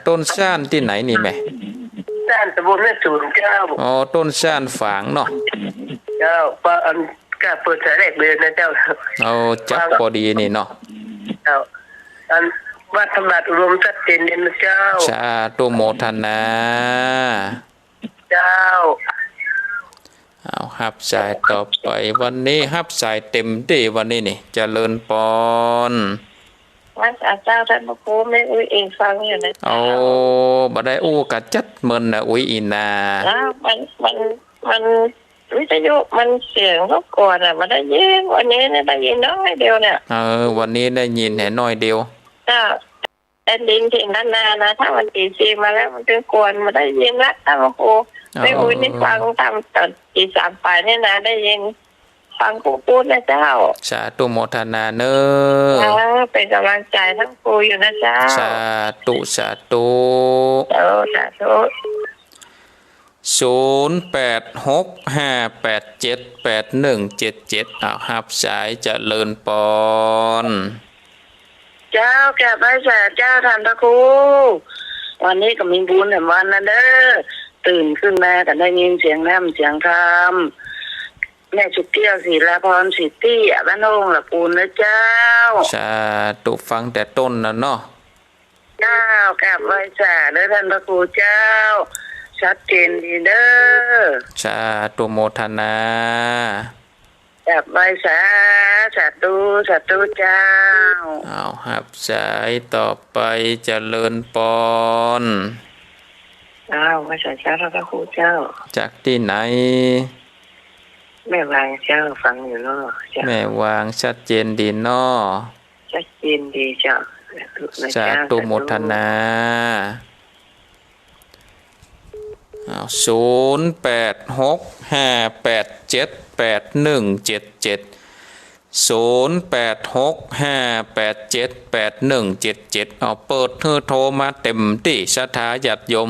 ต้นซ่านที่ไหนนี่แม่ซ่านตะบนแม่สูงเจ้าอ๋อต้นซ่านฝางเนาะเจ้าป้าอันกล้าเปิดสายแรกเลยนะเจ้าเอาจับพอดีนี่เนาะเจ้าอันวัดธรรมะรวมชัดเจนเนี่ยนะเจ้าสาธุโมทนาเจ้าเอาฮับสายต่อไปวันนี้ฮับสายเต็มที่วันนี้นี่เจริญปอนวัดเจ้าท่านพระครูไม่อุ้ยเองฟังอยู่นะเอาบ่ได้อู้กะจัดเมินนะอุ้ยอีนาแล้วมันวิทยุมันเสียงรบกวนมันได้ยินวันนี้ได้ยินน้อยเดียวเนี่ยวันนี้ได้ยินแค่น้อยเดียวจ้าแต่ดินที่นานๆนะถ้ามันตีซีมาแล้วมันเป็นกวนมันได้ยินละท่านพระครูไม่อุ้ยนี่ฟังตามตอนตี3ป่ายนี่นะได้ยินฟังครูพูดนะเจ้าสาธุโมทนาเนอเป็นกำลังใจทั้งครูอยู่นะเจ้าสาธุสาธุสาธุ0865878177ฮับสายเจริญปอนเจ้าแก่ไปแสเจ้าท่านพระครูวันนี้ก็มีบุญแห่งวันนะเด้อตื่นขึ้นมาแต่ได้ยินเสียงน้ำเสียงธรรมแม่ชุดเที่ยวศิลาพรสิทธิ์บ้านโองละปูนนะเจ้าสาธุฟังแต่ต้นนะเนาะเจ้ากราบไหว้สาเด้อท่านพระครูเจ้าชัดเจนดีเด้อสาธุโมทนากราบไหว้สาธุเจ้าเอาครับสายต่อไปเจริญปอนไหว้สาเจ้าท่านพระครูเจ้าจากที่ไหนแม่วางเจ้าฟังอยู่เนาะแม่วางชัดเจนดีเนาะชัดเจนดีเจ้าสาธุโมทนา0865878177เอาเปิดเธอโทรมาเต็มที่ศรัทธาญาติโยม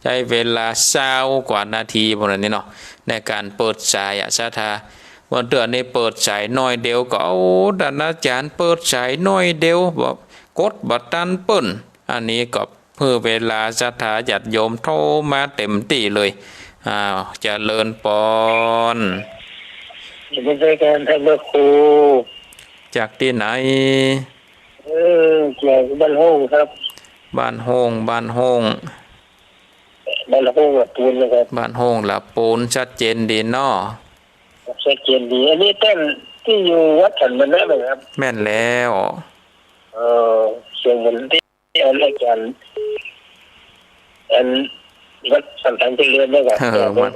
ใช้เวลา20กว่านาทีพวกนี้เนาะในการเปิดสายศรัทธาวันเดือนนี้เปิดสายน้อยเดียวก็เอาท่านอาจารย์เปิดสายน้อยเดียวบอกกดบัตรตันเปิ้นอันนี้ก็เพื่อเวลาศรัทธาญาติโยมโทรมาเต็มที่เลยเจริญปอนเป็นรายการท่านพระครูจากที่ไหนจากบ้านห้องครับบ้านห้องละปูนนะครับบ้านห้องละปูนชัดเจนดีเนาะชัดเจนดีอันนี้ต้นที่อยู่วัดฉันมันได้ไหมครับแม่นแล้วเสียงมันที่อะไรกันอันวัดสันติเจริญนะครับมัน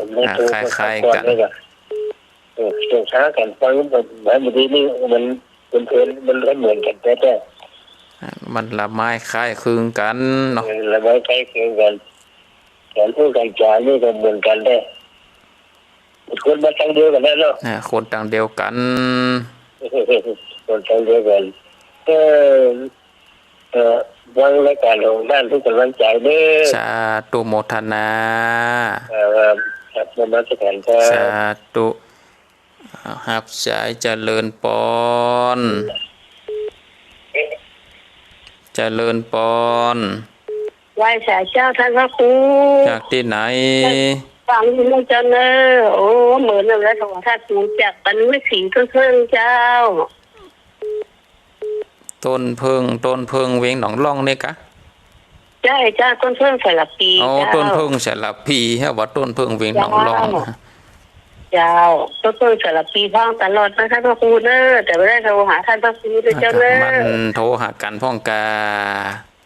คล้ายๆกันเสียงช้ากันฟังมันบางทีนี่มันเพลินมันเหมือนกันแต่มันละไม้คล้ายคลึงกันเนาะละไม้คล้ายคลึงกันการพูดการจานี่ก็เหมือนกันได้คนมาตั้งเดียวกันได้เนาะคนตั้งเดียวกันคนตั้งเดียวกันวางรายการของด้านทุกกำลังใจเด้อสาธุโมทนาครับนมัสการครับสาธุฮับสายเจริญปอนเจริญปอนไหว้สาเจ้าท่านพระครูจากที่ไหน ฟังนี่เจ้าเนอโอ้เหมือนแล้วสวัสดิ์ปูจากปันไม่สีเพิ่งเจ้าต้นเพิงเวงหนองล่องนี่กะใช่จ้าต้นเพิ่งสลับปีอ๋อต้นเพิงสลับปีฮะว่าต้นเพิงเวงหนองล่องเจ้าต้นเพิ่งสลับปีพ้องตลอดนะท่านพระครูเนอแต่ไม่ได้โทรหาท่านพระครูด้วยเจ้าเนอมันโทรหากันพ้องกา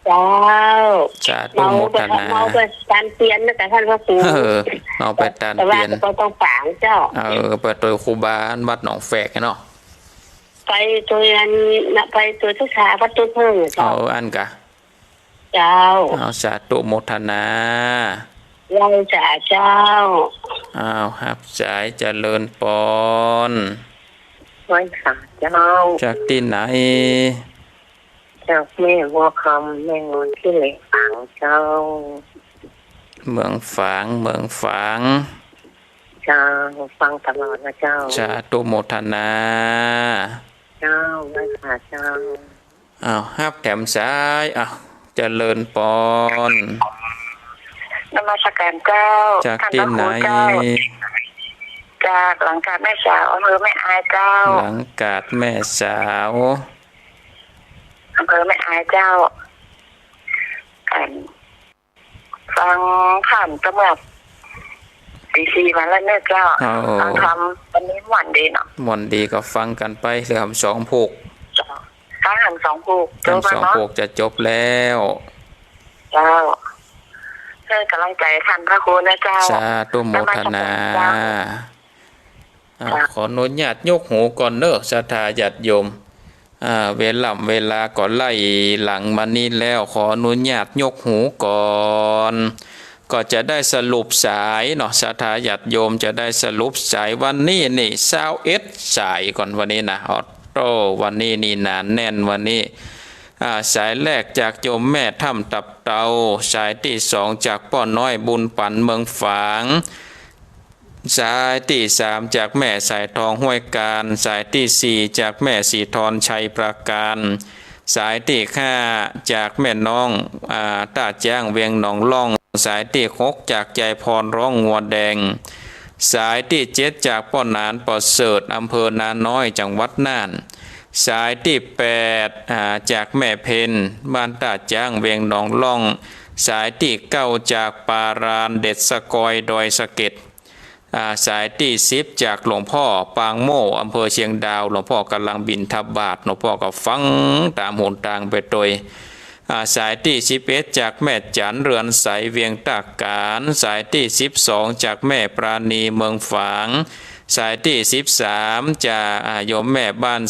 เจ้าจะตุโมทนาเมาไปการเปลี่ยนนะแต่ท่านพระครูเอาไปตานเปลี่ยนก็ต้องฝังเจ้าไปโดยครูบาวัดหนองแฝกเนาะไปตัวอันไปตัวทุกขาวัดต้นเพิ่งเจ้าอันกะเจ้าเอาสาธุโมทนาเราจ่าเจ้าครับสายเจริญปอนไว้ค่ะเจ้าจากที่ไหนจากแม่วัวคำแม่งอนที่เหล็กฝังเจ้าเมืองฝางเจ้าฟังตลอดนะเจ้าสาธุโมทนาเจ้าไว้ค่ะเจ้าฮับแถมสายเจริญปอนนมัสการเจ้าจากที่ไหนจากหลังกาดแม่สาวอำเภอแม่อายเจ้าหลังกาดแม่สาวอำเภอแม่อายเจ้าฟังผ่านตำรวจตีซีมาแล้วเนี่ยเจ้าฟังทำวันนี้หวันดีเนาะหวันดีก็ฟังกันไปเรื่องสองผูกถ้าหันสองผูกสองผูกจะจบแล้วเจ้าเพื่อกำลังใจท่านพระครูนะเจ้าสาธุโมทนาขออนุญาตยกหูก่อนเนอะศรัทธาญาติโยมเวลาก่อนไล่หลังมานี้แล้วขออนุญาตยกหูก่อนก็จะได้สรุปสายเนาะศรัทธาญาติโยมจะได้สรุปสายวันนี้นี่21สายก่อนวันนี้นะวันนี้นี่หนาแน่นวันนี้สายแรกจากโยมแม่ถ้ำตับเตาสายที่2จากป้อน้อยบุญปันเมืองฝางสายที่3จากแม่สายทองห้วยการสายที่4จากแม่สีทรชัยประการสายที่5จากแม่น้องตาจ้างเวียงหนองล่องสายที่6จากใจพรร้องงัวแดงสายที่7จากป้อนานประเสริฐอำเภอนาน้อยจังหวัดน่านสายที่8จากแม่เพนบ้านตาจ้างเวียงหนองล่องสายที่9จากปารานเด็ดสกอยดอยสะเก็ดสายที่10จากหลวงพ่อปางโม่อำเภอเชียงดาวหลวงพ่อกำลังบิณฑบาตหลวงพ่อก็ฟังตามหนทางไปโดยสายที่11จากแม่จันเรือนใสเวียงตากการสายที่12จากแม่ปราณีเมืองฝางสายที่13จากโยมแม่บ้าน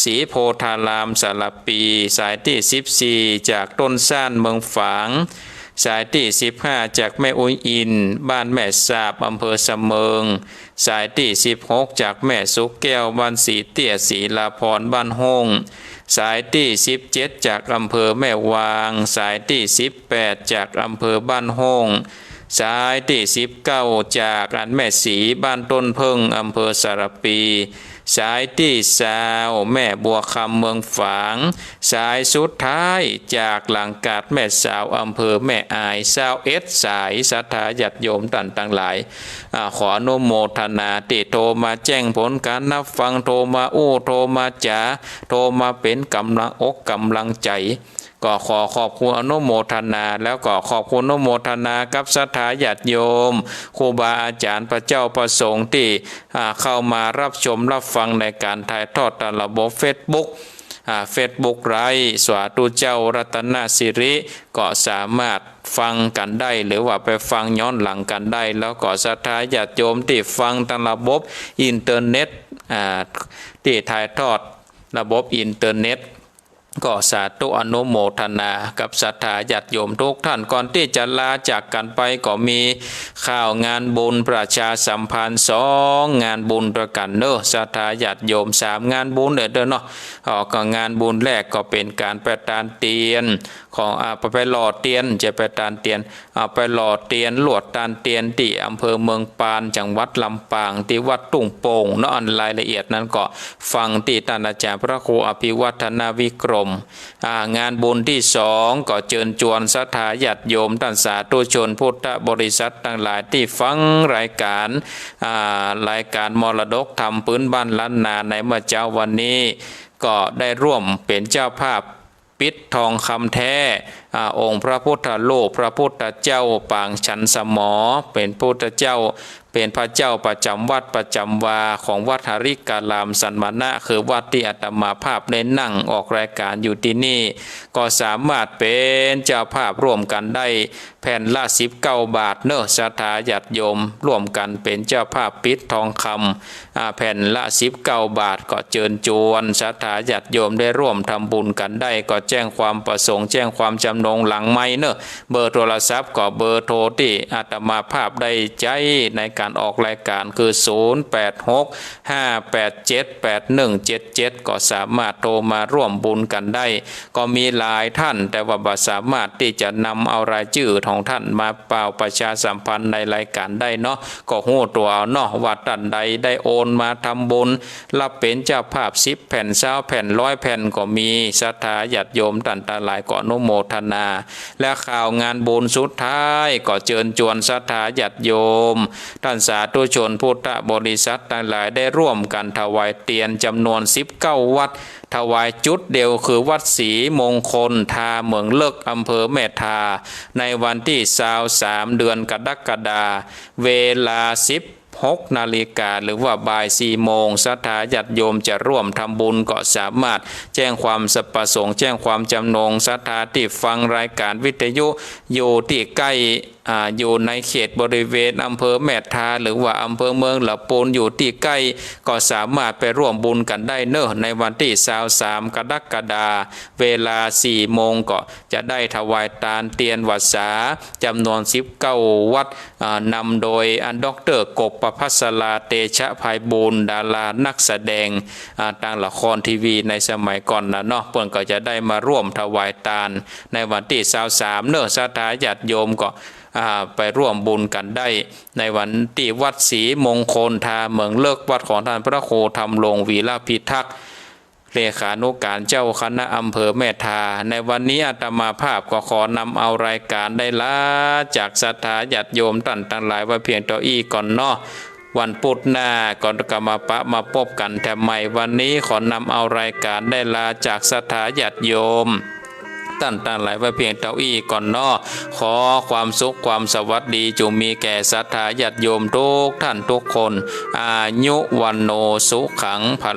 ศรีโพธารามสารปีสายที่14จากต้นซ่านเมืองฝางสายที่15จากแม่อุ้ยอินบ้านแม่สาบอำเภอเสมิงสายที่16จากแม่สุกแก้วบ้านสีเตี้ยศรีลาพรบ้านห้องสายที่17จากอำเภอแม่วางสายที่18จากอำเภอบ้านห้องสายที่19จากอันแม่สีบ้านต้นเพิ่งอำเภอสารปีสายที่20แม่บัวคำเมืองฝางสายสุดท้ายจากหลังกาดแม่สาวอำเภอแม่อาย21สายศรัทธาญาติโยมท่านทั้งหลายขออนุโมทนาที่โทรมาแจ้งผลการนับฟังโทรมาโทรมาจ๋าโทรมาเป็นกำลังอกกำลังใจก็ขอขอบคุณอนุโมทนาแล้วก็ขอบคุณอนุโมทนากับศรัทธาญาติโยมครูบาอาจารย์พระเจ้าประสงค์ที่เข้ามารับชมรับฟังในการถ่ายทอดตามระบบ Facebook ไลฟ์สวาธุเจ้ารัตนสิริก็สามารถฟังกันได้หรือว่าไปฟังย้อนหลังกันได้แล้วก็ศรัทธาญาติโยมที่ฟังทางระบบอินเทอร์เน็ตที่ถ่ายทอดระบบอินเทอร์เน็ตก็สาธุอนุโมทนากับศรัทธาญาติโยมทุกท่านก่อนที่จะลาจากกันไปก็มีข่าวงานบุญประชาสัมพันธ์2งานบุญประกันเนอะศรัทธาญาติโยม3งานบุญเด้อเนาะก็งานบุญแรกก็เป็นการประทานเตียนของไปหล่อเตียนจะไปทานเตียนไปหล่อเตียนหลวดทานเตียนที่อำเภอเมืองปานจังหวัดลำปางที่วัดตุ้งโป่งเนาะรายละเอียดนั้นก็ฟังที่ท่านอาจารย์พระครูอภิวัฒนาวิกรม มงานบุญที่2ก็เชิญชวนศรัทธาญาติโยมท่านสาธุชนพุทธบริษัททั้งหลายที่ฟังรายการมรดกธรรมพื้นบ้านล้านนาในเมื่อเช้าวันนี้ก็ได้ร่วมเป็นเจ้าภาพปิดทองคำแท้องค์พระพุทธรูปพระพุทธเจ้าปางฉันสมอเป็นพุทธเจ้าเป็นพระเจ้าประจำวัดประจำวาของวัดหริกาลามสันมานะคือวัดที่อาตมาภาพได้นั่งออกรายการอยู่ที่นี่ก็สามารถเป็นเจ้าภาพร่วมกันได้แผ่นละ19 บาทเนอะศรัทธาญาติโยมร่วมกันเป็นเจ้าภาพปิดทองคำแผ่นละ19 บาทก็เชิญชวนศรัทธาญาติโยมได้ร่วมทำบุญกันได้ก็แจ้งความประสงค์แจ้งความจำนงหลังไม้เนอะเบอร์โทรศัพท์ก็เบอร์โทรที่อาตมาภาพได้ใจในการออกรายการคือ0865878177ก็สามารถโทรมาร่วมบุญกันได้ก็มีหลายท่านแต่ว่าบ่สามารถที่จะนำเอารายชื่อของท่านมาเป่าประชาสัมพันธ์ในรายการได้เนาะก็ฮู้ตัวเอาเนาะว่าท่านใดได้โอนมาทำบุญรับเป็นเจ้าภาพ10 แผ่น20 แผ่น100 แผ่นก็มีศรัทธาญาติโยมท่านทั้งหลายก็อนุโมทนาและข่าวงานบุญสุดท้ายก็เชิญชวนศรัทธาญาติโยมท่านสาธุชนพุทธบริษัททั้งหลายได้ร่วมกันถวายเตียนจำนวน19 วัดถวายจุดเดียวคือวัดศรีมงคลทาเมืองเลิกอำเภอแม่ทาในวันที่23 เดือนกรกฎาคมเวลา6 นาฬิกาหรือว่าบ่าย 4 โมงศรัทธาญาติโยมจะร่วมทำบุญก็สามารถแจ้งความประสงค์แจ้งความจำนงศรัทธาที่ฟังรายการวิทยุอยู่ที่ใกล้อยู่ในเขตบริเวณอำเภอแม่ทาหรือว่าอำเภอเมืองละปูนอยู่ที่ใกล้ก็สามารถไปร่วมบุญกันได้เนอะในวันที่23 กรกฎาคมเวลา 4 โมงก็จะได้ถวายทานเตียนวัดสาจำนวน19 วัดนำโดยดร.กบประภัสราเตชะภัยบูลย์ดารานักแสดงทางละครทีวีในสมัยก่อนนะเนาะเพิ่นก็จะได้มาร่วมถวายทานในวันที่23เนอะศรัทธาญาติโยมก็ไปร่วมบุญกันได้ในวันที่วัดศรีมงคลทาเมืองเลิกวัดของท่านพระครูธรรมรงค์วีระพิทักษ์เลขานุการเจ้าคณะอำเภอแม่ทาในวันนี้อาตมาภาพก็ขอนำเอารายการได้ลาจากศรัทธาญาติโยมท่านทั้งหลายไว้เพียงเท่าอี้ก่อนเนาะวันพุธหน้าก่อนกรรมาปะมาพบกันแต่ใหม่วันนี้ขอนำเอารายการได้ลาจากศรัทธาญาติโยมท่านทั้งหลายไว้เพียงเท่าอี้ก่อนเนาะขอความสุขความสวัสดีจงมีแก่ศรัทธาญาติโยมทุกท่านทุกคนอายุวันโนสุขังพละ